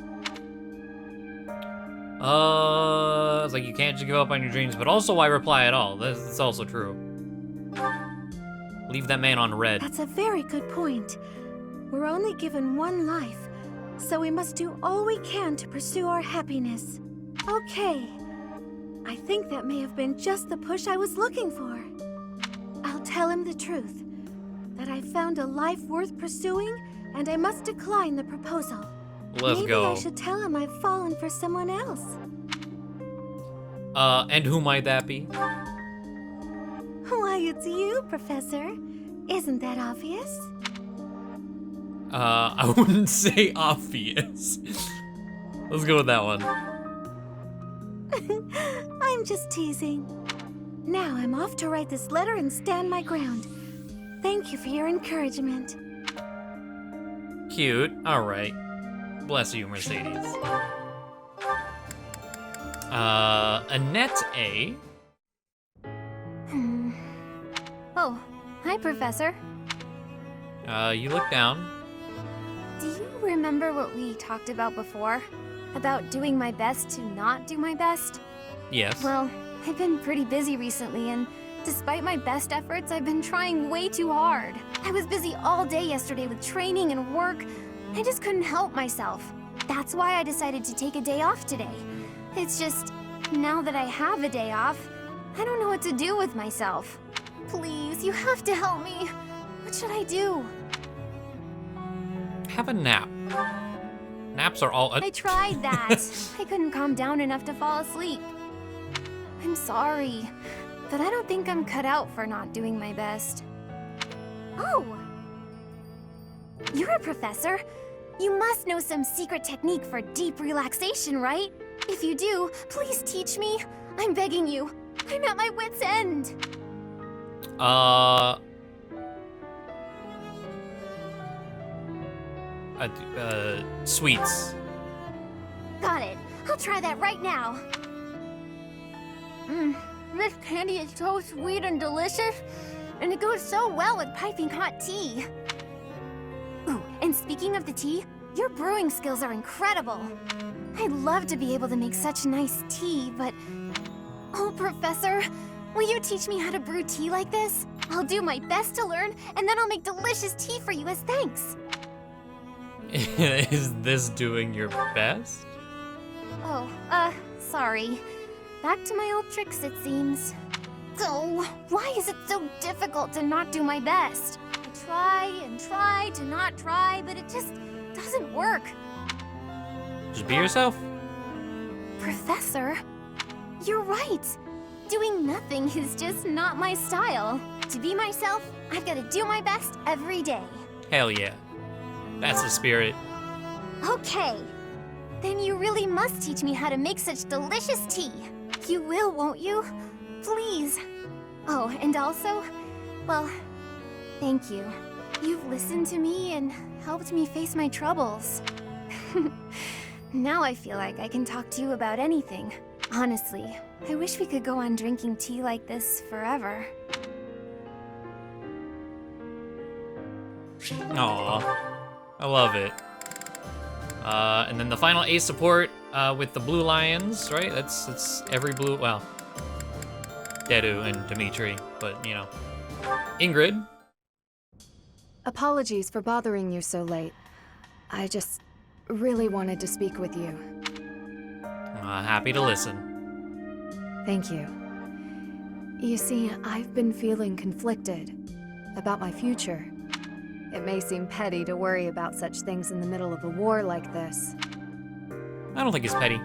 It's like you can't just give up on your dreams, but also why reply at all? That's also true. Leave that man on red. That's a very good point. We're only given one life, so we must do all we can to pursue our happiness. Okay. I think that may have been just the push I was looking for. I'll tell him the truth, that I found a life worth pursuing, and I must decline the proposal. Let's Maybe go. I should tell him I've fallen for someone else. And who might that be? Why, it's you, Professor. Isn't that obvious? I wouldn't say obvious. Let's go with that one. I'm just teasing. Now I'm off to write this letter and stand my ground. Thank you for your encouragement. Cute. Alright. Bless you, Mercedes. Annette A. Oh, hi, Professor. You look down. Do you remember what we talked about before? About doing my best to not do my best? Yes. Well, I've been pretty busy recently, and despite my best efforts, I've been trying way too hard. I was busy all day yesterday with training and work. I just couldn't help myself. That's why I decided to take a day off today. It's just, now that I have a day off, I don't know what to do with myself. Please, you have to help me. What should I do? Have a nap. Naps are all... I tried that. I couldn't calm down enough to fall asleep. I'm sorry, but I don't think I'm cut out for not doing my best. Oh! You're a professor. You must know some secret technique for deep relaxation, right? If you do, please teach me. I'm begging you. I'm at my wit's end. Sweets. Got it. I'll try that right now. This candy is so sweet and delicious, and it goes so well with piping hot tea. Ooh, and speaking of the tea, your brewing skills are incredible. I'd love to be able to make such nice tea, but... Oh, Professor, will you teach me how to brew tea like this? I'll do my best to learn, and then I'll make delicious tea for you as thanks. Is this doing your best? Oh, sorry. Back to my old tricks, it seems. So, why is it so difficult to not do my best? I try and try to not try, but it just doesn't work. Just be yourself. Professor, you're right. Doing nothing is just not my style. To be myself, I've got to do my best every day. Hell yeah. That's the spirit. Okay. Then you really must teach me how to make such delicious tea. You will, won't you? Please. Oh, and also, well, thank you. You've listened to me and helped me face my troubles. Now I feel like I can talk to you about anything. Honestly, I wish we could go on drinking tea like this forever. Aw, I love it. And then the final ace support with the blue lions, right? That's every blue, well, Dedu and Dimitri, but you know. Ingrid. Apologies for bothering you so late. I just really wanted to speak with you. Happy to listen. Thank you. You see, I've been feeling conflicted about my future. It may seem petty to worry about such things in the middle of a war like this. I don't think it's petty.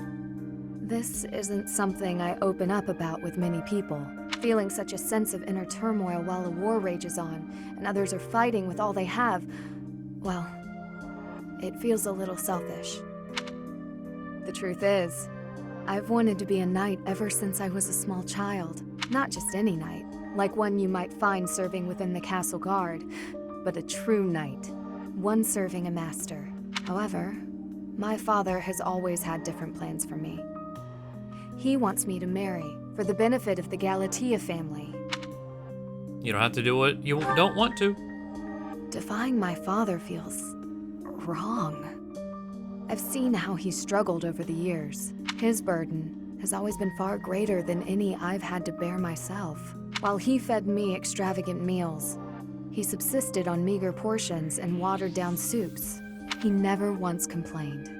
This isn't something I open up about with many people. Feeling such a sense of inner turmoil while a war rages on, and others are fighting with all they have, well, it feels a little selfish. The truth is, I've wanted to be a knight ever since I was a small child. Not just any knight, like one you might find serving within the castle guard, but a true knight, one serving a master. However, my father has always had different plans for me. He wants me to marry for the benefit of the Galatea family. You don't have to do what you don't want to. Defying my father feels wrong. I've seen how he's struggled over the years. His burden has always been far greater than any I've had to bear myself. While he fed me extravagant meals, he subsisted on meager portions and watered-down soups. He never once complained,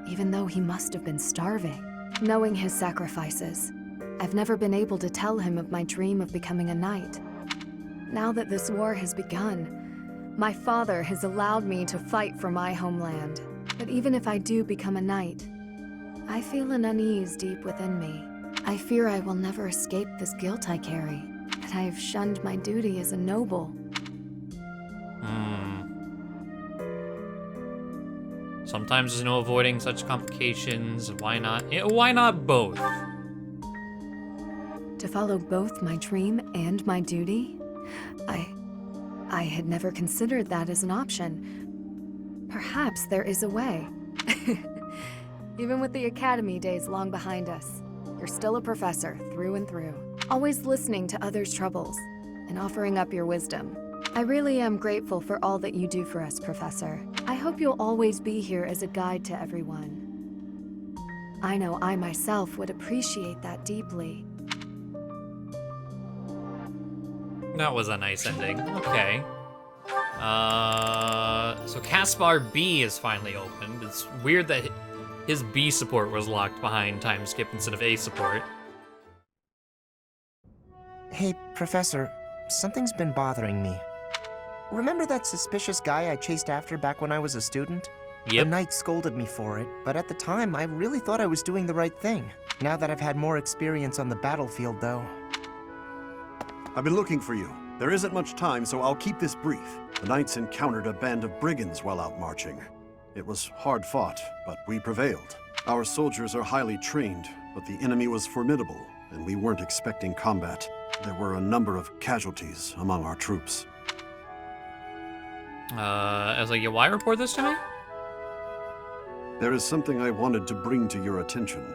even though he must have been starving. Knowing his sacrifices, I've never been able to tell him of my dream of becoming a knight. Now that this war has begun, my father has allowed me to fight for my homeland. But even if I do become a knight, I feel an unease deep within me. I fear I will never escape this guilt I carry, that I have shunned my duty as a noble. Sometimes there's no avoiding such complications. Why not? Why not both? To follow both my dream and my duty? I had never considered that as an option. Perhaps there is a way. Even with the academy days long behind us, you're still a professor through and through, always listening to others' troubles and offering up your wisdom. I really am grateful for all that you do for us, Professor. I hope you'll always be here as a guide to everyone. I know I myself would appreciate that deeply. That was a nice ending. Okay. So Caspar B is finally opened. It's weird that his B support was locked behind time skip instead of A support. Hey, Professor, something's been bothering me. Remember that suspicious guy I chased after back when I was a student? Yep. The knight scolded me for it, but at the time I really thought I was doing the right thing. Now that I've had more experience on the battlefield, though. I've been looking for you. There isn't much time, so I'll keep this brief. The knights encountered a band of brigands while out marching. It was hard fought, but we prevailed. Our soldiers are highly trained, but the enemy was formidable, and we weren't expecting combat. There were a number of casualties among our troops. I was like, yeah, why report this to me? There is something I wanted to bring to your attention.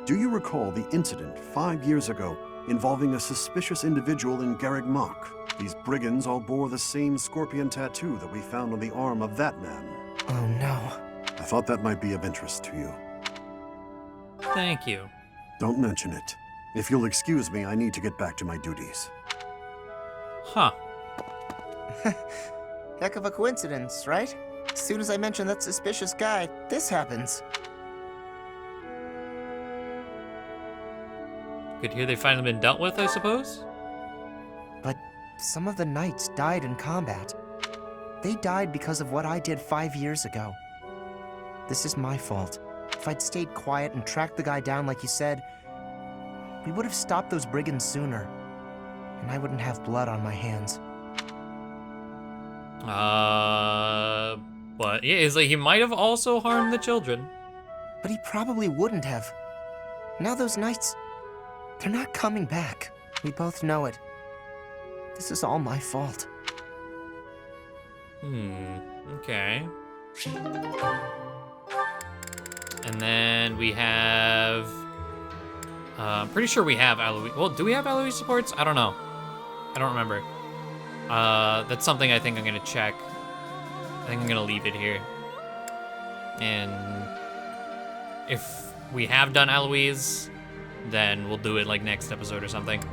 Do you recall the incident 5 years ago involving a suspicious individual in Garreg Mach? These brigands all bore the same scorpion tattoo that we found on the arm of that man. Oh no. I thought that might be of interest to you. Thank you. Don't mention it. If you'll excuse me, I need to get back to my duties. Huh. Heck of a coincidence, right? As soon as I mention that suspicious guy, this happens. Good to hear they've finally been dealt with, I suppose? But some of the knights died in combat. They died because of what I did 5 years ago. This is my fault. If I'd stayed quiet and tracked the guy down like you said, we would have stopped those brigands sooner, and I wouldn't have blood on my hands. But yeah, it's like he might have also harmed the children. But he probably wouldn't have. Now those knights, they're not coming back. We both know it. This is all my fault. Okay. And then we have... I'm pretty sure we have Aloy. Well, do we have Aloy supports? I don't know. I don't remember. That's something I think I'm gonna check. I think I'm gonna leave it here. And if we have done Aloy's, then we'll do it like next episode or something.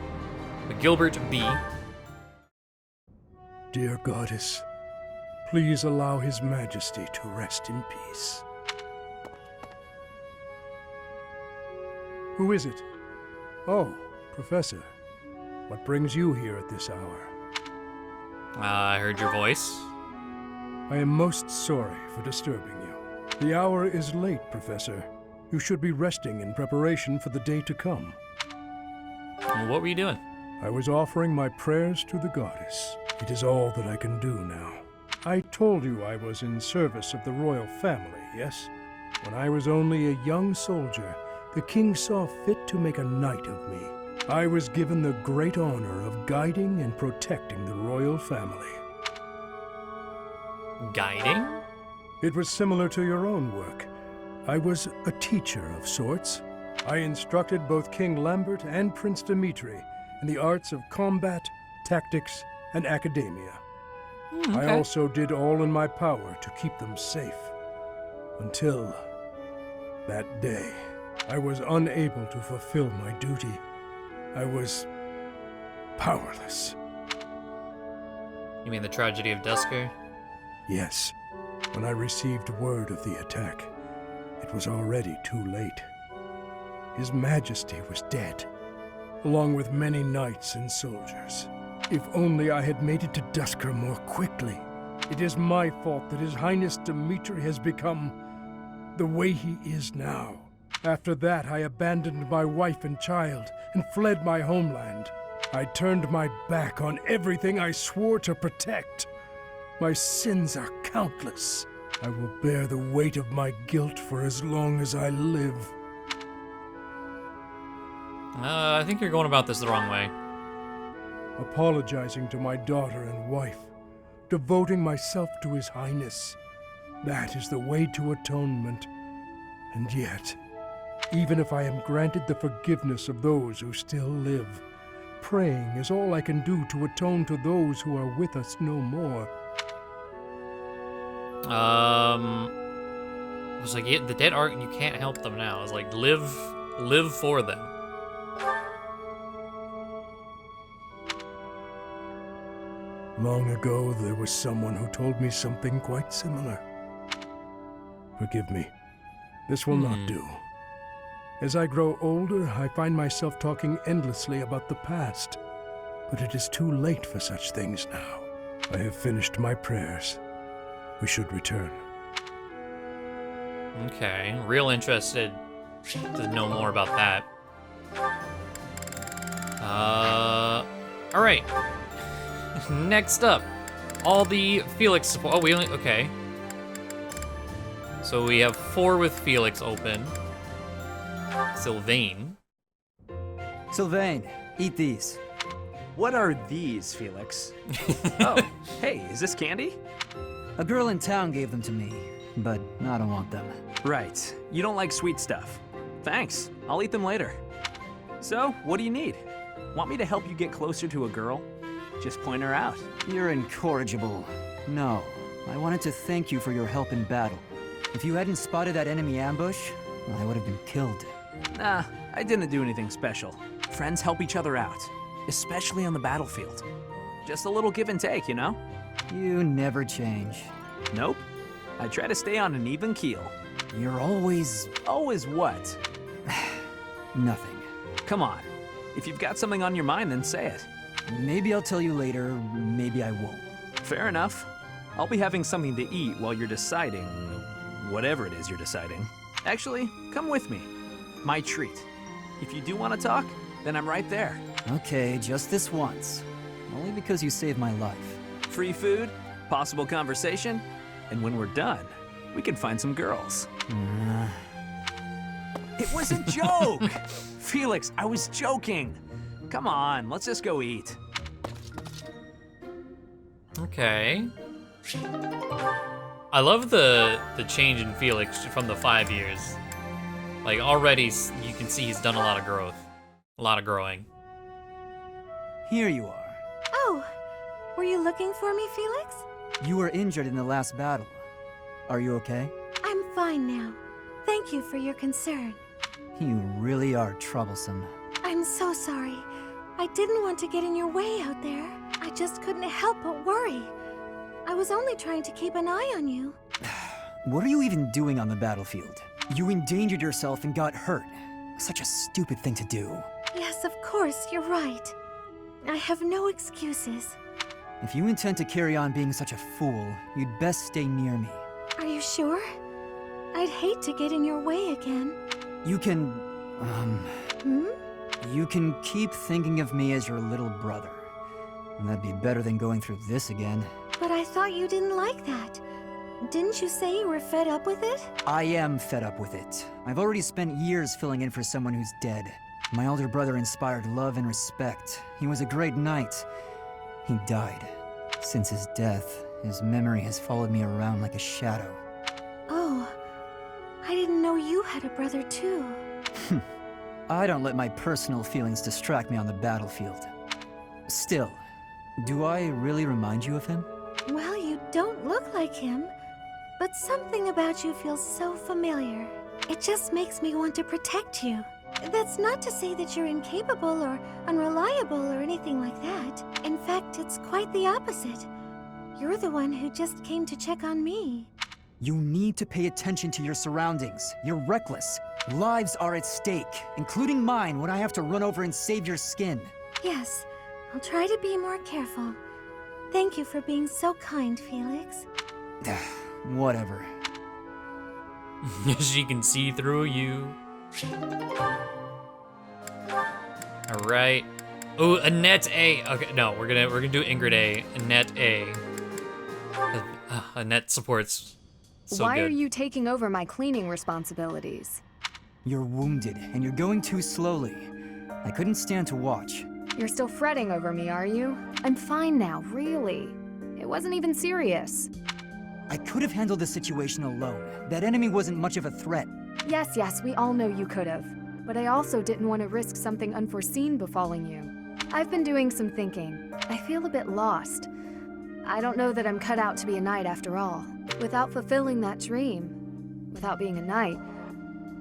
But Gilbert B. Dear Goddess, please allow His Majesty to rest in peace. Who is it? Oh, Professor. What brings you here at this hour? I heard your voice. I am most sorry for disturbing you. The hour is late, Professor. You should be resting in preparation for the day to come. Well, what were you doing? I was offering my prayers to the Goddess. It is all that I can do now. I told you I was in service of the royal family, yes? When I was only a young soldier, the king saw fit to make a knight of me. I was given the great honor of guiding and protecting the royal family. Guiding? It was similar to your own work. I was a teacher of sorts. I instructed both King Lambert and Prince Dimitri in the arts of combat, tactics, and academia. Okay. I also did all in my power to keep them safe. Until that day, I was unable to fulfill my duty. I was powerless. You mean the tragedy of Dusker? Yes. When I received word of the attack, it was already too late. His Majesty was dead, along with many knights and soldiers. If only I had made it to Dusker more quickly. It is my fault that His Highness Dimitri has become the way he is now. After that, I abandoned my wife and child and fled my homeland. I turned my back on everything I swore to protect. My sins are countless. I will bear the weight of my guilt for as long as I live. I think you're going about this the wrong way. Apologizing to my daughter and wife, devoting myself to His Highness. That is the way to atonement. And yet, even if I am granted the forgiveness of those who still live, praying is all I can do to atone to those who are with us no more. It was like, yeah, the dead aren't, you can't help them now. It's like, live for them. Long ago, there was someone who told me something quite similar. Forgive me. This will not do. As I grow older, I find myself talking endlessly about the past. But it is too late for such things now. I have finished my prayers. We should return. Okay, real interested to know more about that. Alright. Next up, all the Felix support. Oh, we only, okay. So we have 4 with Felix open. Sylvain. Sylvain, eat these. What are these, Felix? Oh, hey, is this candy? A girl in town gave them to me, but I don't want them. Right. You don't like sweet stuff. Thanks. I'll eat them later. So, what do you need? Want me to help you get closer to a girl? Just point her out. You're incorrigible. No, I wanted to thank you for your help in battle. If you hadn't spotted that enemy ambush, I would have been killed. Nah, I didn't do anything special. Friends help each other out, especially on the battlefield. Just a little give and take, you know? You never change. Nope. I try to stay on an even keel. You're always... Always what? Nothing. Come on. If you've got something on your mind, then say it. Maybe I'll tell you later, maybe I won't. Fair enough. I'll be having something to eat while you're deciding whatever it is you're deciding. Actually, come with me. My treat. If you do want to talk, then I'm right there. Okay, just this once. Only because you saved my life. Free food, possible conversation, and when we're done, we can find some girls. It was a joke! Felix, I was joking. Come on, let's just go eat. Okay. I love the change in Felix from the 5 years. Like, already you can see he's done a lot of growth. A lot of growing. Here you are. Oh, were you looking for me, Felix? You were injured in the last battle. Are you okay? I'm fine now. Thank you for your concern. You really are troublesome. I'm so sorry. I didn't want to get in your way out there. I just couldn't help but worry. I was only trying to keep an eye on you. What are you even doing on the battlefield? You endangered yourself and got hurt. Such a stupid thing to do. Yes, of course, you're right. I have no excuses. If you intend to carry on being such a fool, you'd best stay near me. Are you sure? I'd hate to get in your way again. You can... Hmm? You can keep thinking of me as your little brother. And that'd be better than going through this again. But I thought you didn't like that. Didn't you say you were fed up with it? I am fed up with it. I've already spent years filling in for someone who's dead. My older brother inspired love and respect. He was a great knight. He died. Since his death, his memory has followed me around like a shadow. Oh, I didn't know you had a brother too. I don't let my personal feelings distract me on the battlefield. Still, do I really remind you of him? Well, you don't look like him, but something about you feels so familiar. It just makes me want to protect you. That's not to say that you're incapable or unreliable or anything like that. In fact, it's quite the opposite. You're the one who just came to check on me. You need to pay attention to your surroundings. You're reckless. Lives are at stake, including mine when I have to run over and save your skin. Yes, I'll try to be more careful. Thank you for being so kind, Felix. Whatever. She can see through you. Alright. Oh, Annette A. Okay, no, we're gonna do Ingrid A. Annette A. Annette supports so Why good. are you taking over my cleaning responsibilities? You're wounded, and you're going too slowly. I couldn't stand to watch. You're still fretting over me, are you? I'm fine now, really. It wasn't even serious. I could have handled the situation alone. That enemy wasn't much of a threat. Yes, we all know you could have. But I also didn't want to risk something unforeseen befalling you. I've been doing some thinking. I feel a bit lost. I don't know that I'm cut out to be a knight after all. Without fulfilling that dream, without being a knight,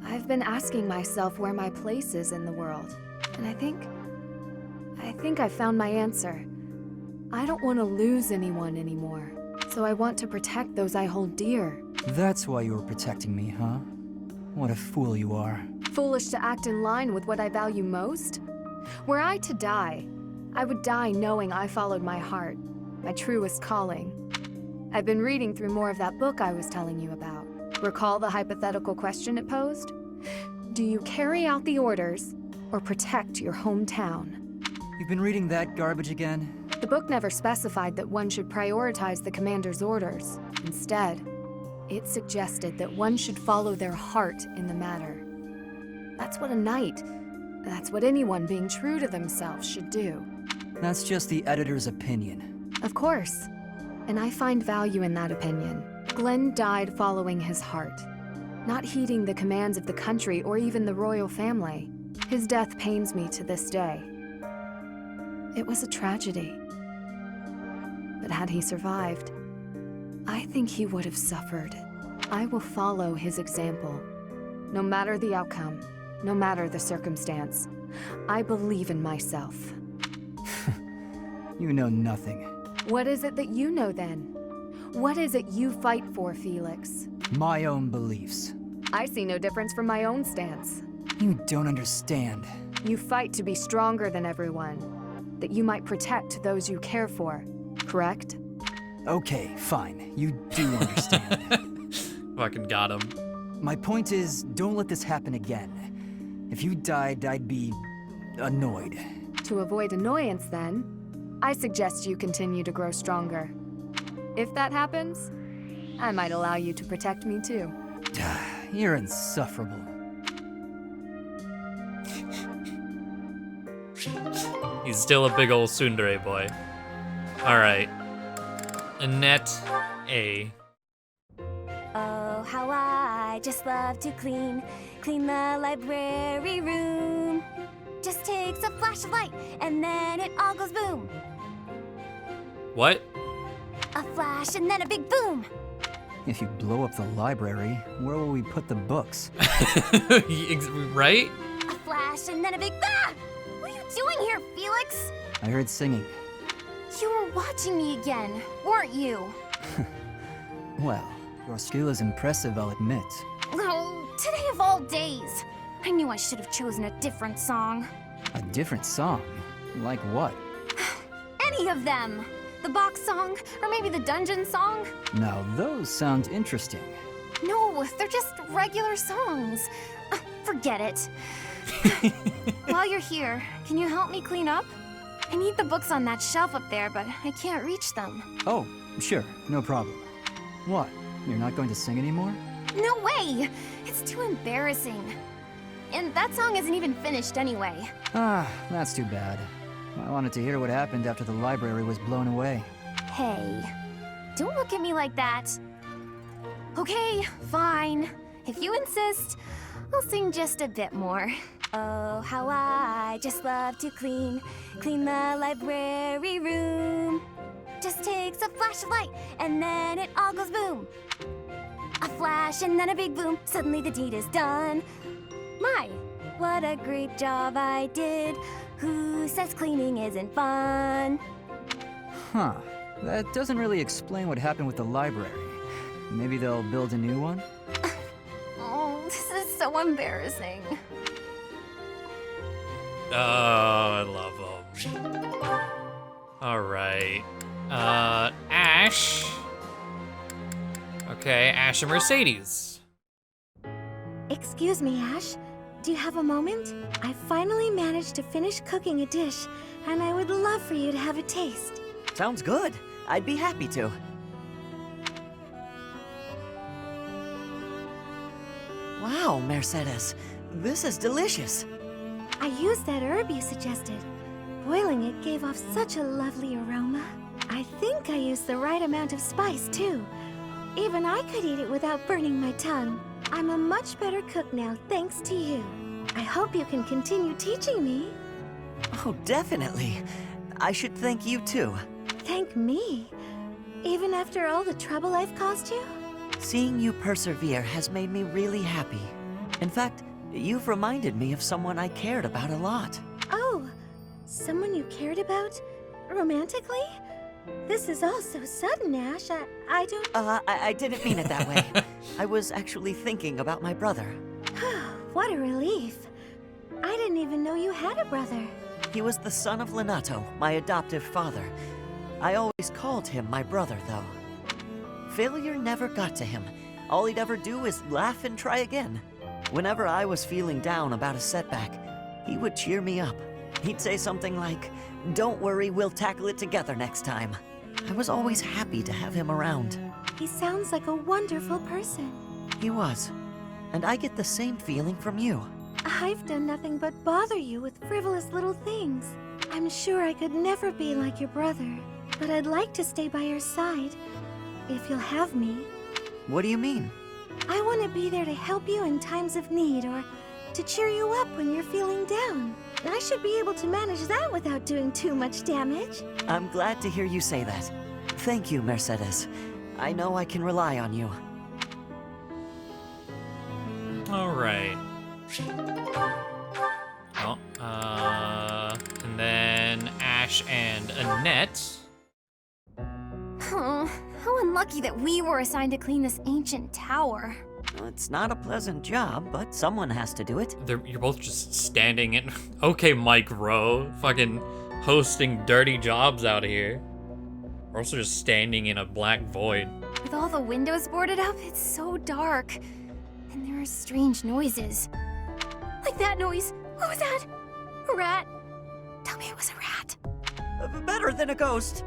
I've been asking myself where my place is in the world. And I think I found my answer. I don't want to lose anyone anymore. So I want to protect those I hold dear. That's why you were protecting me, huh? What a fool you are. Foolish to act in line with what I value most? Were I to die, I would die knowing I followed my heart, my truest calling. I've been reading through more of that book I was telling you about. Recall the hypothetical question it posed? Do you carry out the orders or protect your hometown? You've been reading that garbage again? The book never specified that one should prioritize the commander's orders. Instead, it suggested that one should follow their heart in the matter. That's what a knight, that's what anyone being true to themselves should do. That's just the editor's opinion. Of course. And I find value in that opinion. Glenn died following his heart, not heeding the commands of the country or even the royal family. His death pains me to this day. It was a tragedy. But had he survived, I think he would have suffered. I will follow his example. No matter the outcome, no matter the circumstance, I believe in myself. You know nothing. What is it that you know then? What is it you fight for, Felix? My own beliefs. I see no difference from my own stance. You don't understand. You fight to be stronger than everyone, that you might protect those you care for, correct? Okay, fine. You do understand. Fucking got him. My point is, don't let this happen again. If you died, I'd be annoyed. To avoid annoyance, then, I suggest you continue to grow stronger. If that happens, I might allow you to protect me too. You're insufferable. He's still a big old tsundere boy. Alright. Annette A. Oh, how I I just love to clean the library room. Just takes a flash of light, and then it all goes boom. What? A flash and then a big boom. If you blow up the library, where will we put the books? Right? A flash and then a big ah! What are you doing here, Felix? I heard singing. You were watching me again, weren't you? Well, your skill is impressive, I'll admit. Oh, today of all days. I knew I should have chosen a different song. A different song? Like what? Any of them. The box song, or maybe the dungeon song? Now, those sound interesting. No, they're just regular songs. Forget it. While you're here, can you help me clean up? I need the books on that shelf up there, but I can't reach them. Oh, sure, no problem. What? You're not going to sing anymore? No way! It's too embarrassing. And that song isn't even finished anyway. Ah, that's too bad. I wanted to hear what happened after the library was blown away. Hey, don't look at me like that. Okay, fine. If you insist, I'll sing just a bit more. Oh, how I just love to clean the library room. Just takes a flash of light, and then it all goes boom. A flash and then a big boom, suddenly the deed is done. My, what a great job I did. Who says cleaning isn't fun? Huh. That doesn't really explain what happened with the library. Maybe they'll build a new one? Oh, this is so embarrassing. Oh, I love them. Alright. Ash. Okay, Ash and Mercedes. Excuse me, Ash. Do you have a moment? I finally managed to finish cooking a dish, and I would love for you to have a taste. Sounds good. I'd be happy to. Wow, Mercedes. This is delicious. I used that herb you suggested. Boiling it gave off such a lovely aroma. I think I used the right amount of spice, too. Even I could eat it without burning my tongue. I'm a much better cook now, thanks to you. I hope you can continue teaching me. Oh, definitely. I should thank you, too. Thank me? Even after all the trouble I've caused you? Seeing you persevere has made me really happy. In fact, you've reminded me of someone I cared about a lot. Oh, someone you cared about? Romantically? This is all so sudden, Ash. I don't... I didn't mean it that way. I was actually thinking about my brother. What a relief. I didn't even know you had a brother. He was the son of Lenato, my adoptive father. I always called him my brother, though. Failure never got to him. All he'd ever do is laugh and try again. Whenever I was feeling down about a setback, he would cheer me up. He'd say something like, "Don't worry, we'll tackle it together next time." I was always happy to have him around. He sounds like a wonderful person. He was. And I get the same feeling from you. I've done nothing but bother you with frivolous little things. I'm sure I could never be like your brother, but I'd like to stay by your side, if you'll have me. What do you mean? I want to be there to help you in times of need, or to cheer you up when you're feeling down. I should be able to manage that without doing too much damage. I'm glad to hear you say that. Thank you, Mercedes. I know I can rely on you. Alright. Oh, and then Ash and Annette. Oh, how unlucky that we were assigned to clean this ancient tower. It's not a pleasant job, but someone has to do it. You're both just standing in... Okay, Mike Rowe. Fucking hosting dirty jobs out here. We're also just standing in a black void. With all the windows boarded up, it's so dark. And there are strange noises. Like that noise. What was that? A rat? Tell me it was a rat. Better than a ghost.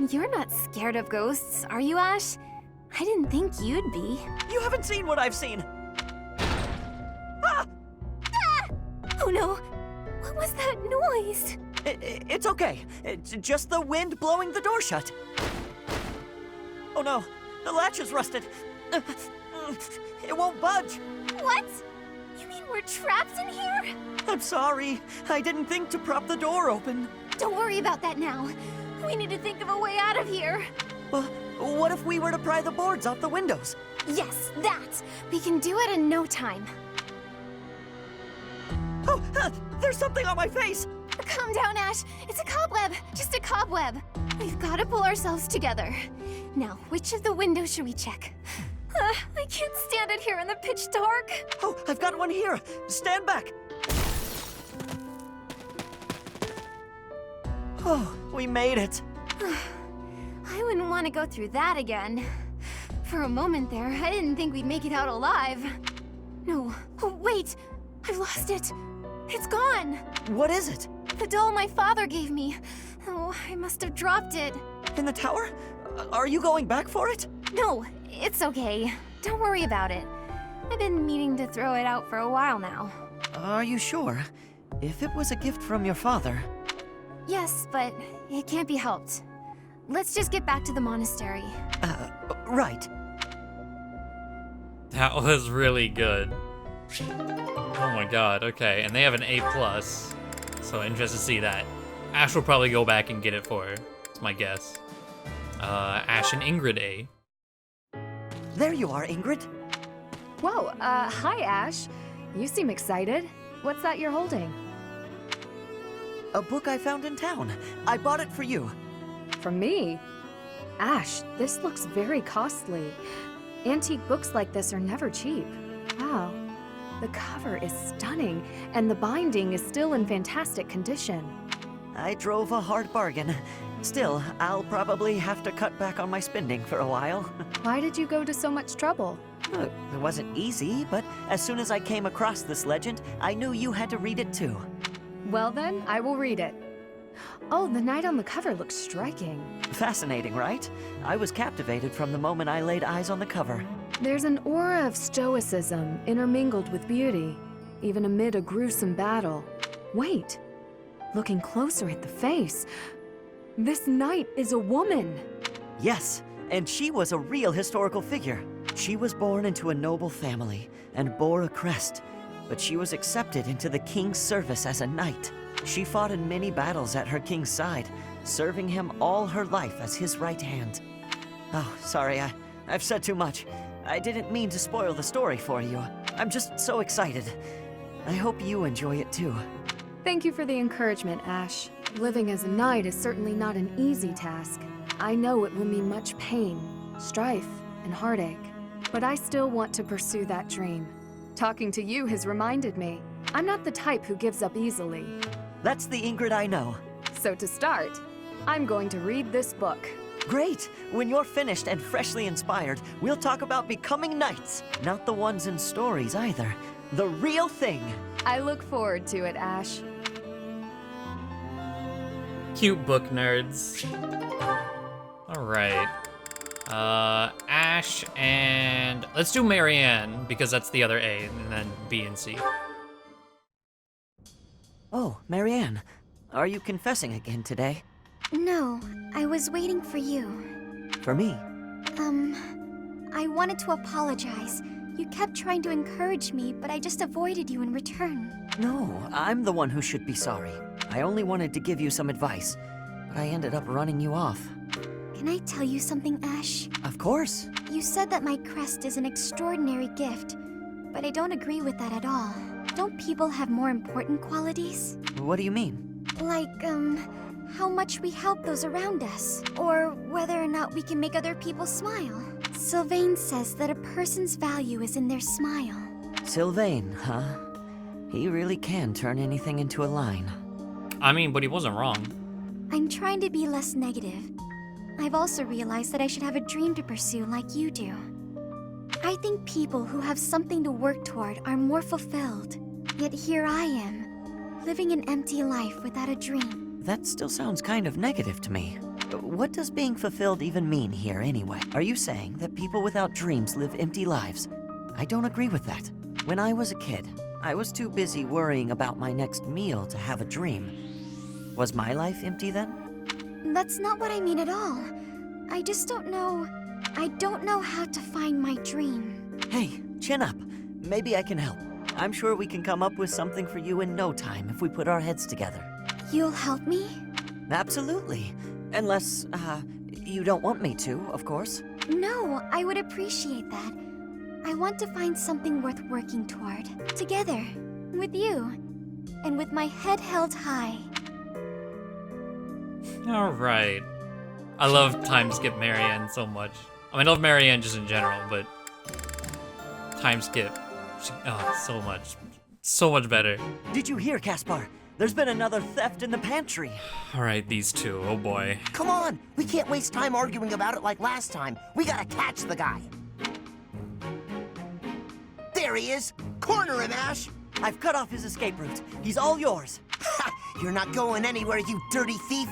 You're not scared of ghosts, are you, Ash? I didn't think you'd be. You haven't seen what I've seen. Ah! Ah! Oh no! What was that noise? It's okay. It's just the wind blowing the door shut. Oh no, the latch is rusted. It won't budge. What? You mean we're trapped in here? I'm sorry. I didn't think to prop the door open. Don't worry about that now. We need to think of a way out of here. Well, what if we were to pry the boards off the windows? Yes, that! We can do it in no time. Oh, there's something on my face! Calm down, Ash. It's a cobweb. Just a cobweb. We've got to pull ourselves together. Now, which of the windows should we check? I can't stand it here in the pitch dark. Oh, I've got one here. Stand back. Oh, we made it. I wouldn't want to go through that again. For a moment there, I didn't think we'd make it out alive. No. Oh, wait. I've lost it. It's gone. What is it? The doll my father gave me. Oh, I must have dropped it. In the tower? Are you going back for it? No, it's okay. Don't worry about it. I've been meaning to throw it out for a while now. Are you sure? If it was a gift from your father... Yes, but it can't be helped. Let's just get back to the monastery. Right. That was really good. Oh my god, okay. And they have an A+. So interested to see that. Ash will probably go back and get it for her. That's my guess. Ash and Ingrid A. There you are, Ingrid. Whoa, hi, Ash. You seem excited. What's that you're holding? A book I found in town. I bought it for you. From me? Ash, this looks very costly. Antique books like this are never cheap. Wow. The cover is stunning, and the binding is still in fantastic condition. I drove a hard bargain. Still, I'll probably have to cut back on my spending for a while. Why did you go to so much trouble? It wasn't easy, but as soon as I came across this legend, I knew you had to read it too. Well then, I will read it. Oh, the knight on the cover looks striking. Fascinating, right? I was captivated from the moment I laid eyes on the cover. There's an aura of stoicism intermingled with beauty, even amid a gruesome battle. Wait, looking closer at the face, this knight is a woman. Yes, and she was a real historical figure. She was born into a noble family and bore a crest, but she was accepted into the king's service as a knight. She fought in many battles at her king's side, serving him all her life as his right hand. Oh, sorry, I've said too much. I didn't mean to spoil the story for you. I'm just so excited. I hope you enjoy it too. Thank you for the encouragement, Ash. Living as a knight is certainly not an easy task. I know it will mean much pain, strife, and heartache. But I still want to pursue that dream. Talking to you has reminded me, I'm not the type who gives up easily. That's the Ingrid I know. So to start, I'm going to read this book. Great! When you're finished and freshly inspired, we'll talk about becoming knights. Not the ones in stories either. The real thing. I look forward to it, Ash. Cute book nerds. Alright. Ash and... Let's do Marianne, because that's the other A, and then B and C. Oh, Marianne. Are you confessing again today? No, I was waiting for you. For me? I wanted to apologize. You kept trying to encourage me, but I just avoided you in return. No, I'm the one who should be sorry. I only wanted to give you some advice, but I ended up running you off. Can I tell you something, Ash? Of course. You said that my crest is an extraordinary gift, but I don't agree with that at all. Don't people have more important qualities? What do you mean? Like, how much we help those around us, or whether or not we can make other people smile. Sylvain says that a person's value is in their smile. Sylvain, huh? He really can turn anything into a line. I mean, but he wasn't wrong. I'm trying to be less negative. I've also realized that I should have a dream to pursue like you do. I think people who have something to work toward are more fulfilled. Yet here I am, living an empty life without a dream. That still sounds kind of negative to me. What does being fulfilled even mean here anyway? Are you saying that people without dreams live empty lives? I don't agree with that. When I was a kid, I was too busy worrying about my next meal to have a dream. Was my life empty then? That's not what I mean at all. I just don't know... I don't know how to find my dream. Hey, chin up. Maybe I can help. I'm sure we can come up with something for you in no time if we put our heads together. You'll help me? Absolutely. Unless, you don't want me to, of course. No, I would appreciate that. I want to find something worth working toward. Together. With you. And with my head held high. Alright. I love time skip Marianne so much. I mean, I love Marianne just in general, but time skip. So much. So much better. Did you hear, Caspar? There's been another theft in the pantry. Alright, these two. Oh boy. Come on! We can't waste time arguing about it like last time. We gotta catch the guy. There he is! Corner him, Ash! I've cut off his escape route. He's all yours. Ha! You're not going anywhere, you dirty thief!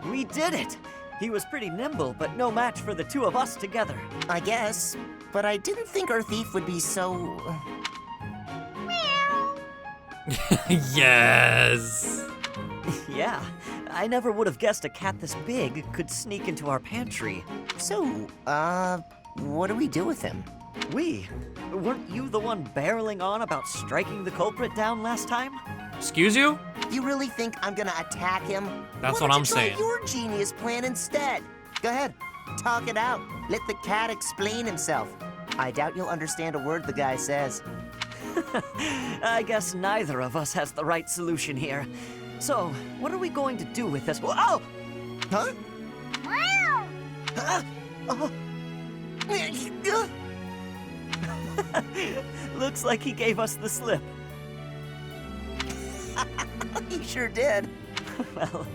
We did it! He was pretty nimble, but no match for the two of us together. I guess. But I didn't think our thief would be so... Yes! Yeah, I never would have guessed a cat this big could sneak into our pantry. So, what do we do with him? Weren't you the one barreling on about striking the culprit down last time? Excuse you? You really think I'm gonna attack him? That's Why what don't I'm you try saying. your genius plan instead. Go ahead, talk it out. Let the cat explain himself. I doubt you'll understand a word the guy says. I guess neither of us has the right solution here. So, what are we going to do with this? Oh! Huh? Looks like he gave us the slip. He sure did. Well,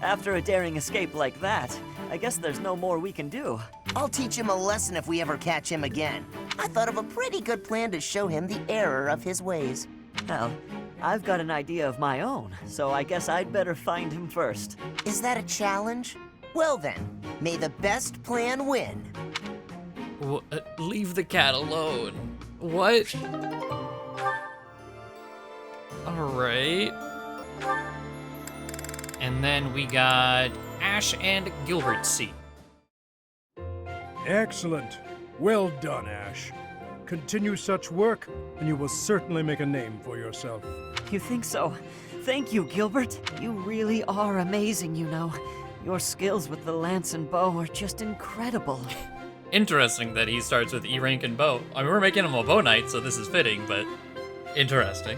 after a daring escape like that, I guess there's no more we can do. I'll teach him a lesson if we ever catch him again. I thought of a pretty good plan to show him the error of his ways. Well, I've got an idea of my own, so I guess I'd better find him first. Is that a challenge? Well then, may the best plan win. Leave the cat alone. What? Alright. And then we got Ash and Gilbert C. Excellent. Well done, Ash. Continue such work, and you will certainly make a name for yourself. You think so? Thank you, Gilbert. You really are amazing, you know. Your skills with the lance and bow are just incredible. Interesting that he starts with E rank and bow. I mean, we're making him a bow knight, so this is fitting, but interesting.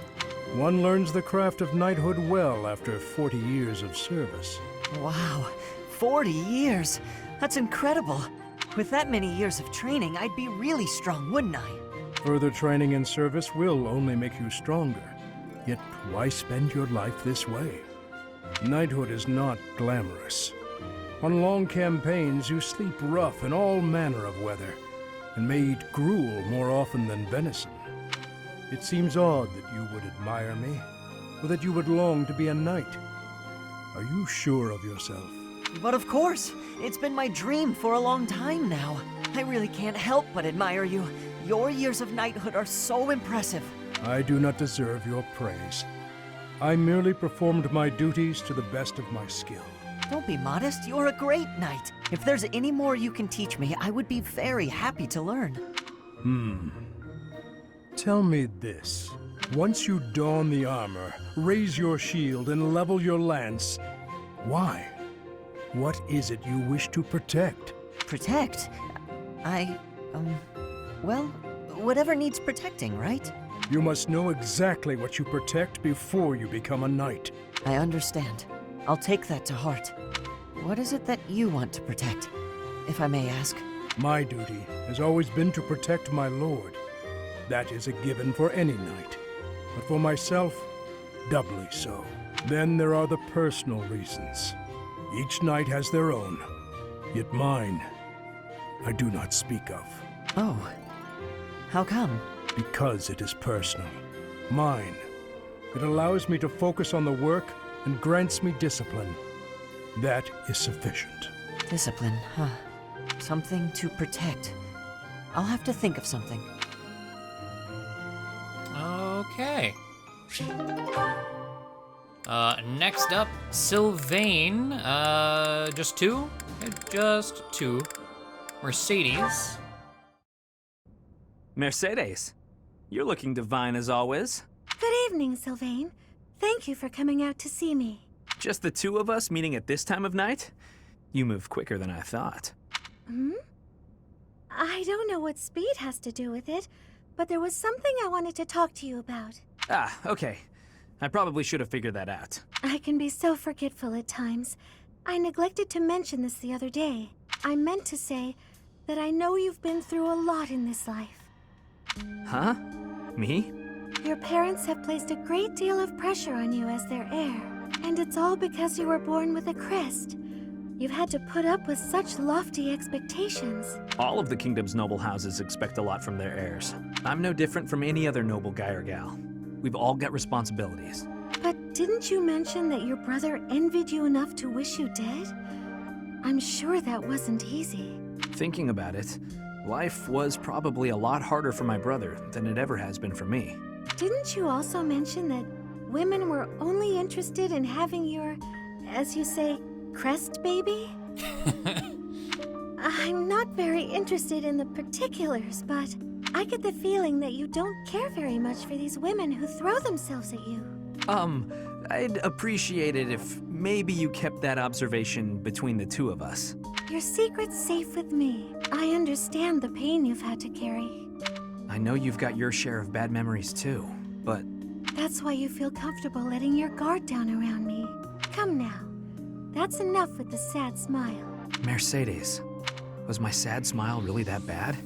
One learns the craft of knighthood well after 40 years of service. Wow, 40 years? That's incredible. With that many years of training, I'd be really strong, wouldn't I? Further training and service will only make you stronger. Yet why spend your life this way? Knighthood is not glamorous. On long campaigns, you sleep rough in all manner of weather, and may eat gruel more often than venison. It seems odd that you would admire me, or that you would long to be a knight. Are you sure of yourself? But of course! It's been my dream for a long time now. I really can't help but admire you. Your years of knighthood are so impressive. I do not deserve your praise. I merely performed my duties to the best of my skill. Don't be modest, you're a great knight. If there's any more you can teach me, I would be very happy to learn. Tell me this. Once you don the armor, raise your shield, and level your lance, why? What is it you wish to protect? Protect? Well, whatever needs protecting, right? You must know exactly what you protect before you become a knight. I understand. I'll take that to heart. What is it that you want to protect, if I may ask? My duty has always been to protect my lord. That is a given for any knight. But for myself, doubly so. Then there are the personal reasons. Each knight has their own. Yet mine, I do not speak of. Oh. How come? Because it is personal. Mine. It allows me to focus on the work and grants me discipline. That is sufficient. Discipline, huh? Something to protect. I'll have to think of something. Okay. Next up, Sylvain. Just two? Just two. Mercedes. Mercedes, you're looking divine as always. Good evening, Sylvain. Thank you for coming out to see me. Just the two of us meeting at this time of night? You move quicker than I thought. Hmm? I don't know what speed has to do with it, but there was something I wanted to talk to you about. Ah, okay. I probably should have figured that out. I can be so forgetful at times. I neglected to mention this the other day. I meant to say that I know you've been through a lot in this life. Huh? Me? Your parents have placed a great deal of pressure on you as their heir, and it's all because you were born with a crest. You've had to put up with such lofty expectations. All of the kingdom's noble houses expect a lot from their heirs. I'm no different from any other noble guy or gal. We've all got responsibilities. But didn't you mention that your brother envied you enough to wish you dead? I'm sure that wasn't easy. Thinking about it, life was probably a lot harder for my brother than it ever has been for me. Didn't you also mention that women were only interested in having your, as you say, crest baby? I'm not very interested in the particulars, but I get the feeling that you don't care very much for these women who throw themselves at you. I'd appreciate it if maybe you kept that observation between the two of us. Your secret's safe with me. I understand the pain you've had to carry. I know you've got your share of bad memories too, but... That's why you feel comfortable letting your guard down around me. Come now. That's enough with the sad smile. Mercedes, was my sad smile really that bad?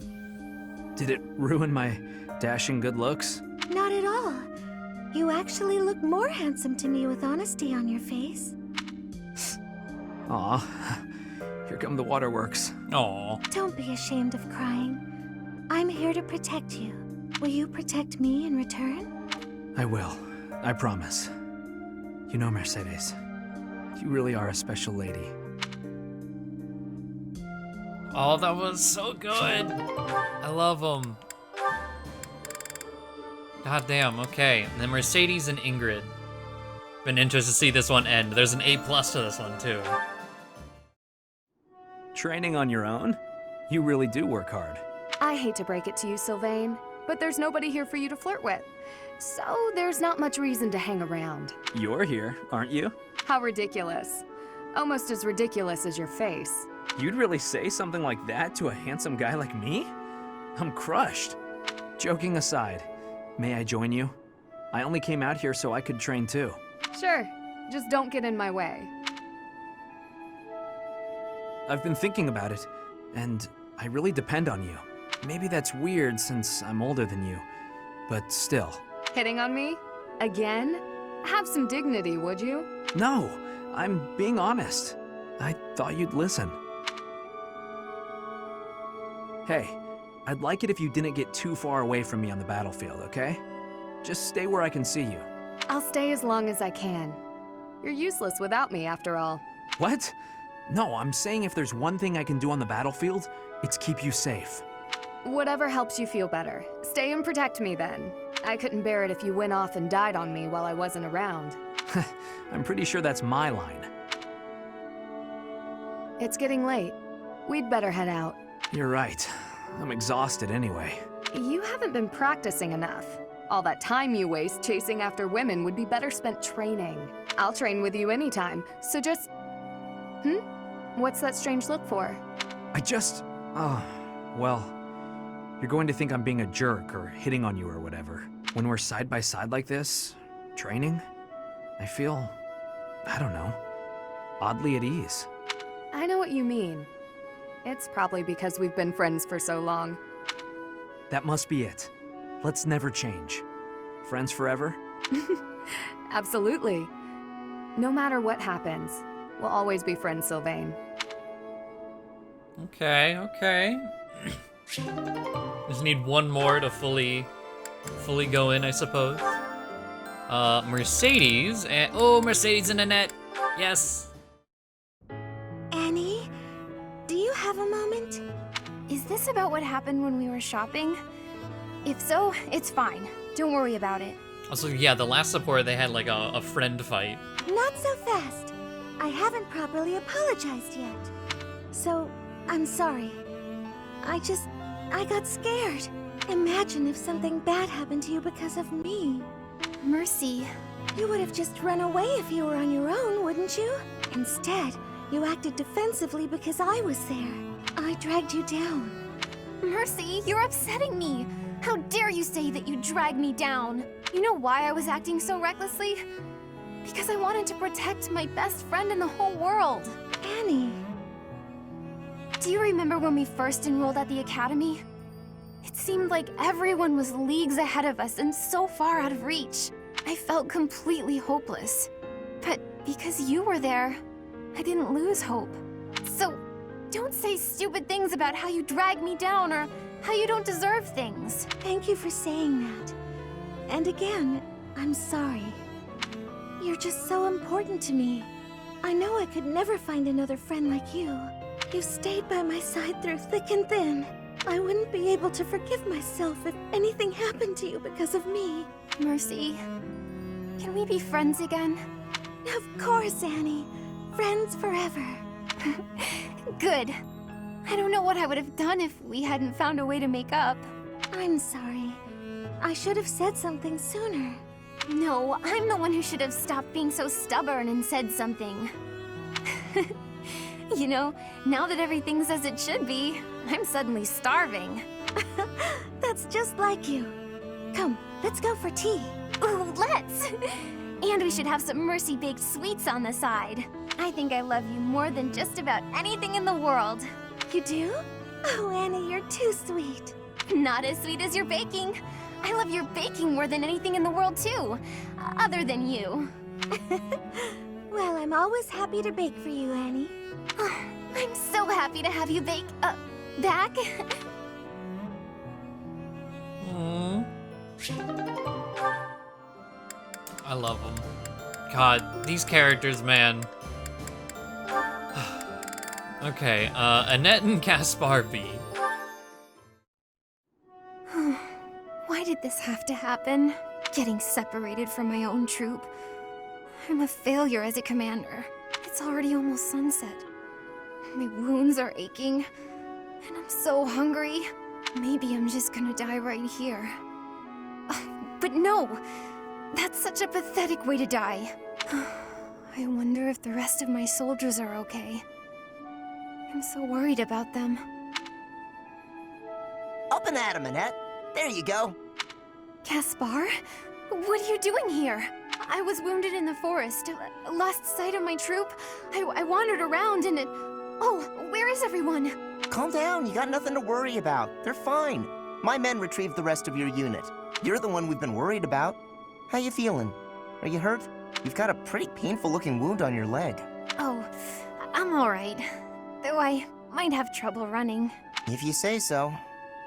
Did it ruin my dashing good looks? Not at all. You actually look more handsome to me with honesty on your face. Aw, here come the waterworks. Aw. Don't be ashamed of crying. I'm here to protect you. Will you protect me in return? I will. I promise. You know, Mercedes, you really are a special lady. Oh, that was so good. I love them. God damn, okay. And then Mercedes and Ingrid. Been interested to see this one end. There's an A+ to this one, too. Training on your own? You really do work hard. I hate to break it to you, Sylvain, but there's nobody here for you to flirt with. So there's not much reason to hang around. You're here, aren't you? How ridiculous. Almost as ridiculous as your face. You'd really say something like that to a handsome guy like me? I'm crushed. Joking aside, may I join you? I only came out here so I could train too. Sure, just don't get in my way. I've been thinking about it, and I really depend on you. Maybe that's weird since I'm older than you, but still. Hitting on me? Again? Have some dignity, would you? No, I'm being honest. I thought you'd listen. Hey, I'd like it if you didn't get too far away from me on the battlefield, okay? Just stay where I can see you. I'll stay as long as I can. You're useless without me, after all. What? No, I'm saying if there's one thing I can do on the battlefield, it's keep you safe. Whatever helps you feel better. Stay and protect me then. I couldn't bear it if you went off and died on me while I wasn't around. I'm pretty sure that's my line. It's getting late. We'd better head out. You're right. I'm exhausted anyway. You haven't been practicing enough. All that time you waste chasing after women would be better spent training. I'll train with you anytime, so just... What's that strange look for? Well, you're going to think I'm being a jerk or hitting on you or whatever. When we're side by side like this, training, I feel, I don't know, oddly at ease. I know what you mean. It's probably because we've been friends for so long. That must be it. Let's never change. Friends forever? Absolutely. No matter what happens, we'll always be friends, Sylvain. Okay. Just need one more to fully go in, I suppose. Mercedes and Mercedes and Annette. Yes. Annie, do you have a moment? Is this about what happened when we were shopping? If so, it's fine. Don't worry about it. Also, yeah, the last support they had like a friend fight. Not so fast. I haven't properly apologized yet. So, I'm sorry. I got scared. Imagine if something bad happened to you because of me. Mercy. You would have just run away if you were on your own, wouldn't you? Instead, you acted defensively because I was there. I dragged you down. Mercy, you're upsetting me. How dare you say that you dragged me down? You know why I was acting so recklessly? Because I wanted to protect my best friend in the whole world. Annie. Do you remember when we first enrolled at the academy? It seemed like everyone was leagues ahead of us and so far out of reach. I felt completely hopeless. But because you were there, I didn't lose hope. So, don't say stupid things about how you dragged me down or how you don't deserve things. Thank you for saying that. And again, I'm sorry. You're just so important to me. I know I could never find another friend like you. You stayed by my side through thick and thin. I wouldn't be able to forgive myself if anything happened to you because of me. Mercy, can we be friends again? Of course, Annie. Friends forever. Good. I don't know what I would have done if we hadn't found a way to make up. I'm sorry. I should have said something sooner. No, I'm the one who should have stopped being so stubborn and said something. You know, now that everything's as it should be, I'm suddenly starving. That's just like you. Come, let's go for tea. Ooh, let's! And we should have some Mercy-baked sweets on the side. I think I love you more than just about anything in the world. You do? Oh, Annie, you're too sweet. Not as sweet as your baking. I love your baking more than anything in the world, too. Other than you. Well, I'm always happy to bake for you, Annie. I'm so happy to have you back. I love them. God, these characters, man. Okay, Annette and Caspar B. Why did this have to happen? Getting separated from my own troop. I'm a failure as a commander. It's already almost sunset. My wounds are aching, and I'm so hungry. Maybe I'm just gonna die right here. But no! That's such a pathetic way to die. I wonder if the rest of my soldiers are okay. I'm so worried about them. Up and at 'em, Annette. There you go. Caspar? What are you doing here? I was wounded in the forest, lost sight of my troop. I wandered around and Oh, where is everyone? Calm down, you got nothing to worry about. They're fine. My men retrieved the rest of your unit. You're the one we've been worried about. How you feeling? Are you hurt? You've got a pretty painful-looking wound on your leg. Oh, I'm alright. Though I might have trouble running. If you say so.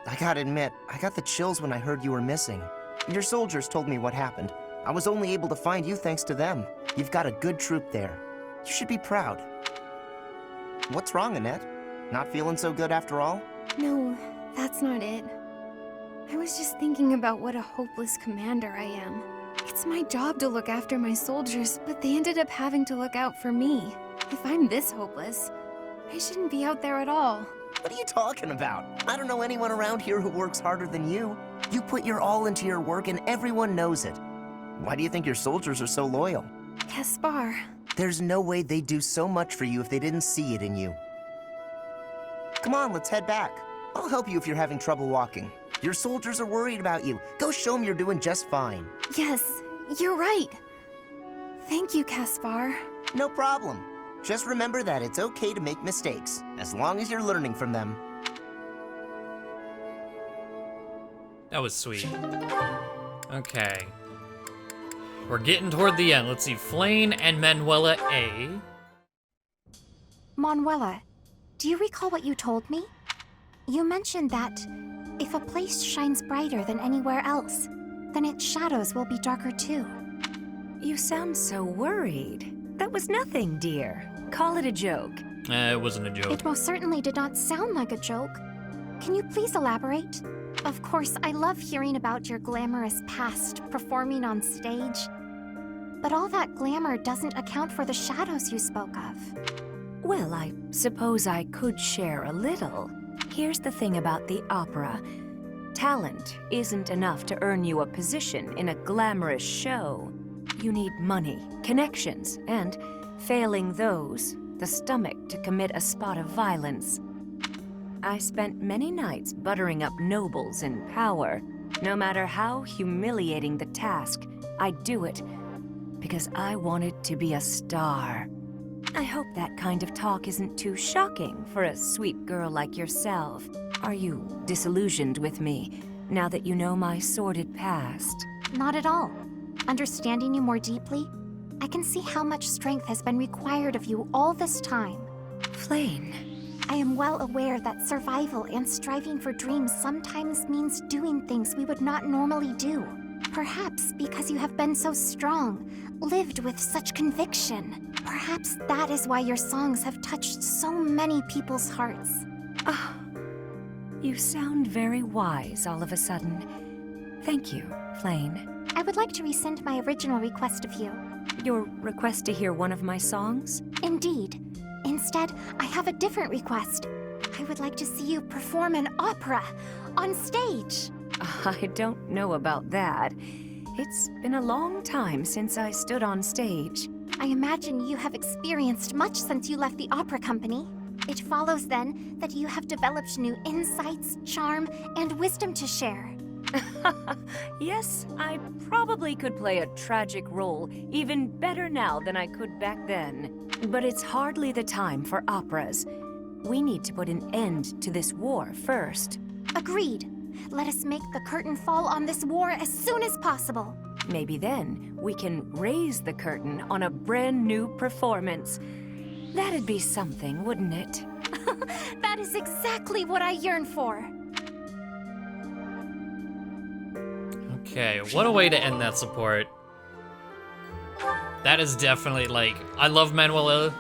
I gotta admit, I got the chills when I heard you were missing. Your soldiers told me what happened. I was only able to find you thanks to them. You've got a good troop there. You should be proud. What's wrong, Annette? Not feeling so good after all? No, that's not it. I was just thinking about what a hopeless commander I am. It's my job to look after my soldiers, but they ended up having to look out for me. If I'm this hopeless, I shouldn't be out there at all. What are you talking about? I don't know anyone around here who works harder than you. You put your all into your work and everyone knows it. Why do you think your soldiers are so loyal? Caspar. There's no way they'd do so much for you if they didn't see it in you. Come on, let's head back. I'll help you if you're having trouble walking. Your soldiers are worried about you. Go show them you're doing just fine. Yes, you're right. Thank you, Caspar. No problem. Just remember that it's okay to make mistakes, as long as you're learning from them. That was sweet. Okay. We're getting toward the end. Let's see. Flayn and Manuela A. Manuela, do you recall what you told me? You mentioned that if a place shines brighter than anywhere else, then its shadows will be darker too. You sound so worried. That was nothing, dear. Call it a joke. It wasn't a joke. It most certainly did not sound like a joke. Can you please elaborate? Of course, I love hearing about your glamorous past performing on stage. But all that glamour doesn't account for the shadows you spoke of. Well, I suppose I could share a little. Here's the thing about the opera. Talent isn't enough to earn you a position in a glamorous show. You need money, connections, and, failing those, the stomach to commit a spot of violence. I spent many nights buttering up nobles in power. No matter how humiliating the task, I'd do it because I wanted to be a star. I hope that kind of talk isn't too shocking for a sweet girl like yourself. Are you disillusioned with me now that you know my sordid past? Not at all. Understanding you more deeply, I can see how much strength has been required of you all this time. Flayn. I am well aware that survival and striving for dreams sometimes means doing things we would not normally do. Perhaps because you have been so strong, lived with such conviction. Perhaps that is why your songs have touched so many people's hearts. Ah, you sound very wise all of a sudden. Thank you, Flayn. I would like to rescind my original request of you. Your request to hear one of my songs? Indeed. Instead, I have a different request. I would like to see you perform an opera on stage. I don't know about that. It's been a long time since I stood on stage. I imagine you have experienced much since you left the opera company. It follows then that you have developed new insights, charm, and wisdom to share. Yes, I probably could play a tragic role even better now than I could back then. But it's hardly the time for operas. We need to put an end to this war first. Agreed. Let us make the curtain fall on this war as soon as possible. Maybe then we can raise the curtain on a brand new performance. That'd be something, wouldn't it? That is exactly what I yearn for. Okay, what a way to end that support. That is definitely, like, I love Manuela.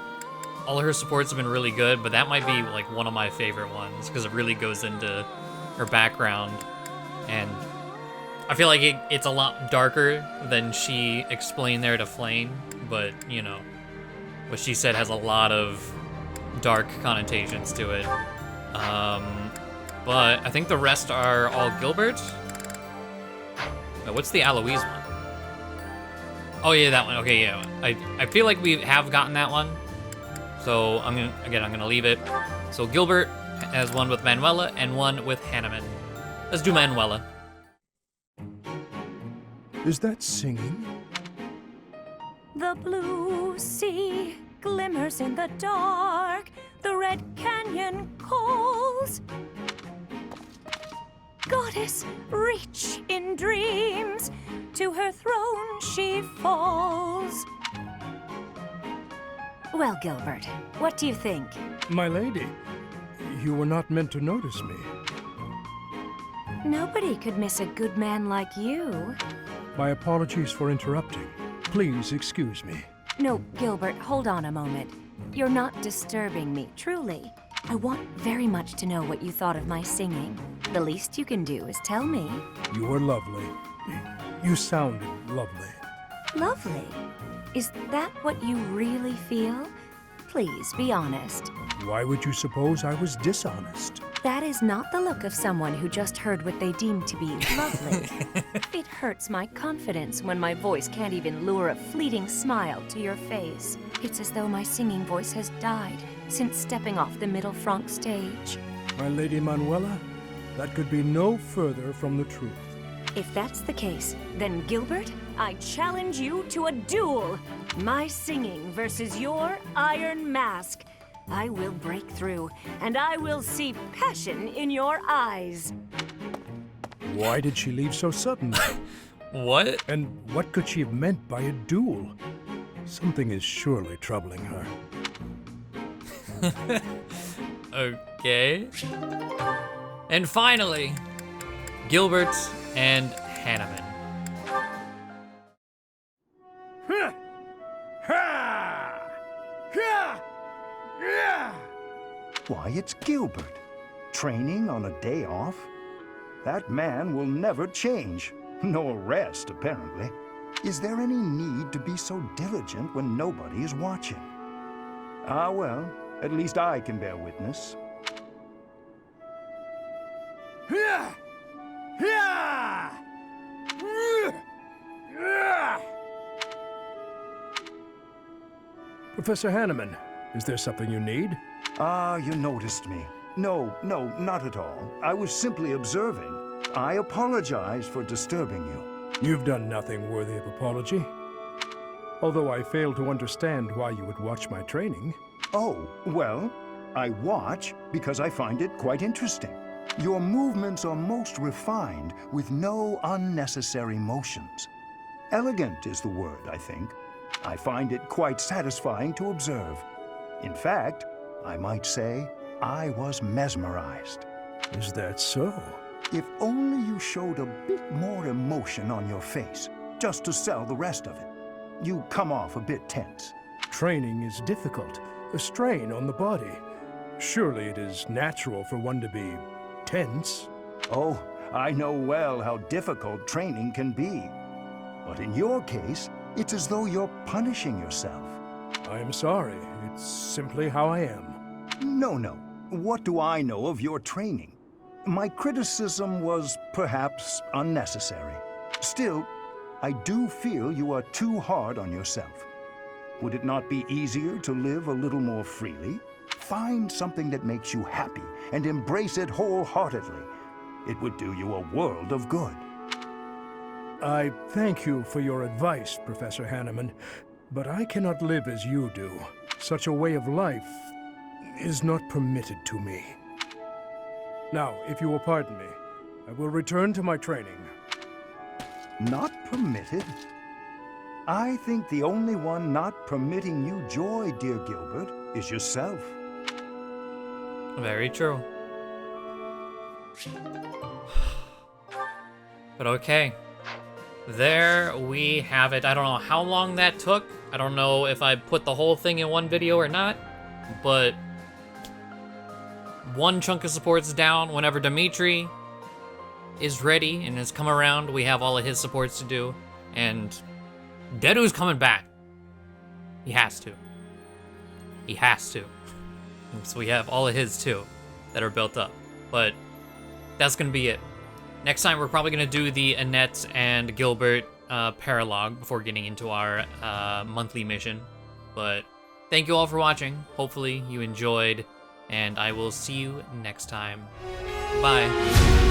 All her supports have been really good, but that might be, like, one of my favorite ones, because it really goes into her background. And I feel like it's a lot darker than she explained there to Flayn, but, you know, what she said has a lot of dark connotations to it. But I think the rest are all Gilbert. What's the Aloise one? Oh yeah, that one. Okay, yeah. I feel like we have gotten that one. So I'm gonna leave it. So Gilbert has one with Manuela and one with Hanneman. Let's do Manuela. Is that singing? The blue sea glimmers in the dark. The red canyon calls. Goddess, reach in dreams. To her throne she falls. Well, Gilbert, what do you think? My lady, you were not meant to notice me. Nobody could miss a good man like you. My apologies for interrupting. Please excuse me. No, Gilbert, hold on a moment. You're not disturbing me, truly. I want very much to know what you thought of my singing. The least you can do is tell me. You were lovely. You sounded lovely. Lovely? Is that what you really feel? Please, be honest. Why would you suppose I was dishonest? That is not the look of someone who just heard what they deem to be lovely. It hurts my confidence when my voice can't even lure a fleeting smile to your face. It's as though my singing voice has died since stepping off the Middle Franc stage. My Lady Manuela, that could be no further from the truth. If that's the case, then Gilbert, I challenge you to a duel. My singing versus your iron mask. I will break through, and I will see passion in your eyes. Why did she leave so suddenly? What? And what could she have meant by a duel? Something is surely troubling her. Okay. And finally, Gilbert and Hanneman. Why, it's Gilbert. Training on a day off? That man will never change. No rest, apparently. Is there any need to be so diligent when nobody is watching? Ah, well, at least I can bear witness. Professor Hanneman, is there something you need? Ah, you noticed me. No, not at all. I was simply observing. I apologize for disturbing you. You've done nothing worthy of apology. Although I fail to understand why you would watch my training. Oh, well, I watch because I find it quite interesting. Your movements are most refined with no unnecessary motions. Elegant is the word, I think. I find it quite satisfying to observe. In fact, I might say I was mesmerized. Is that so? If only you showed a bit more emotion on your face, just to sell the rest of it. You come off a bit tense. Training is difficult, a strain on the body. Surely it is natural for one to be tense. Oh, I know well how difficult training can be. But in your case, it's as though you're punishing yourself. I am sorry. It's simply how I am. No. What do I know of your training? My criticism was perhaps unnecessary. Still, I do feel you are too hard on yourself. Would it not be easier to live a little more freely? Find something that makes you happy and embrace it wholeheartedly. It would do you a world of good. I thank you for your advice, Professor Hanneman, but I cannot live as you do. Such a way of life is not permitted to me. Now, if you will pardon me, I will return to my training. Not permitted? I think the only one not permitting you joy, dear Gilbert, is yourself. Very true. But okay. There we have it. I don't know how long that took. I don't know if I put the whole thing in one video or not, but one chunk of supports down. Whenever Dimitri is ready and has come around, we have all of his supports to do, and Dedoo's coming back. He has to. He has to. So we have all of his too that are built up, but that's gonna be it. Next time, we're probably going to do the Annette and Gilbert paralogue before getting into our monthly mission. But thank you all for watching. Hopefully you enjoyed, and I will see you next time. Bye.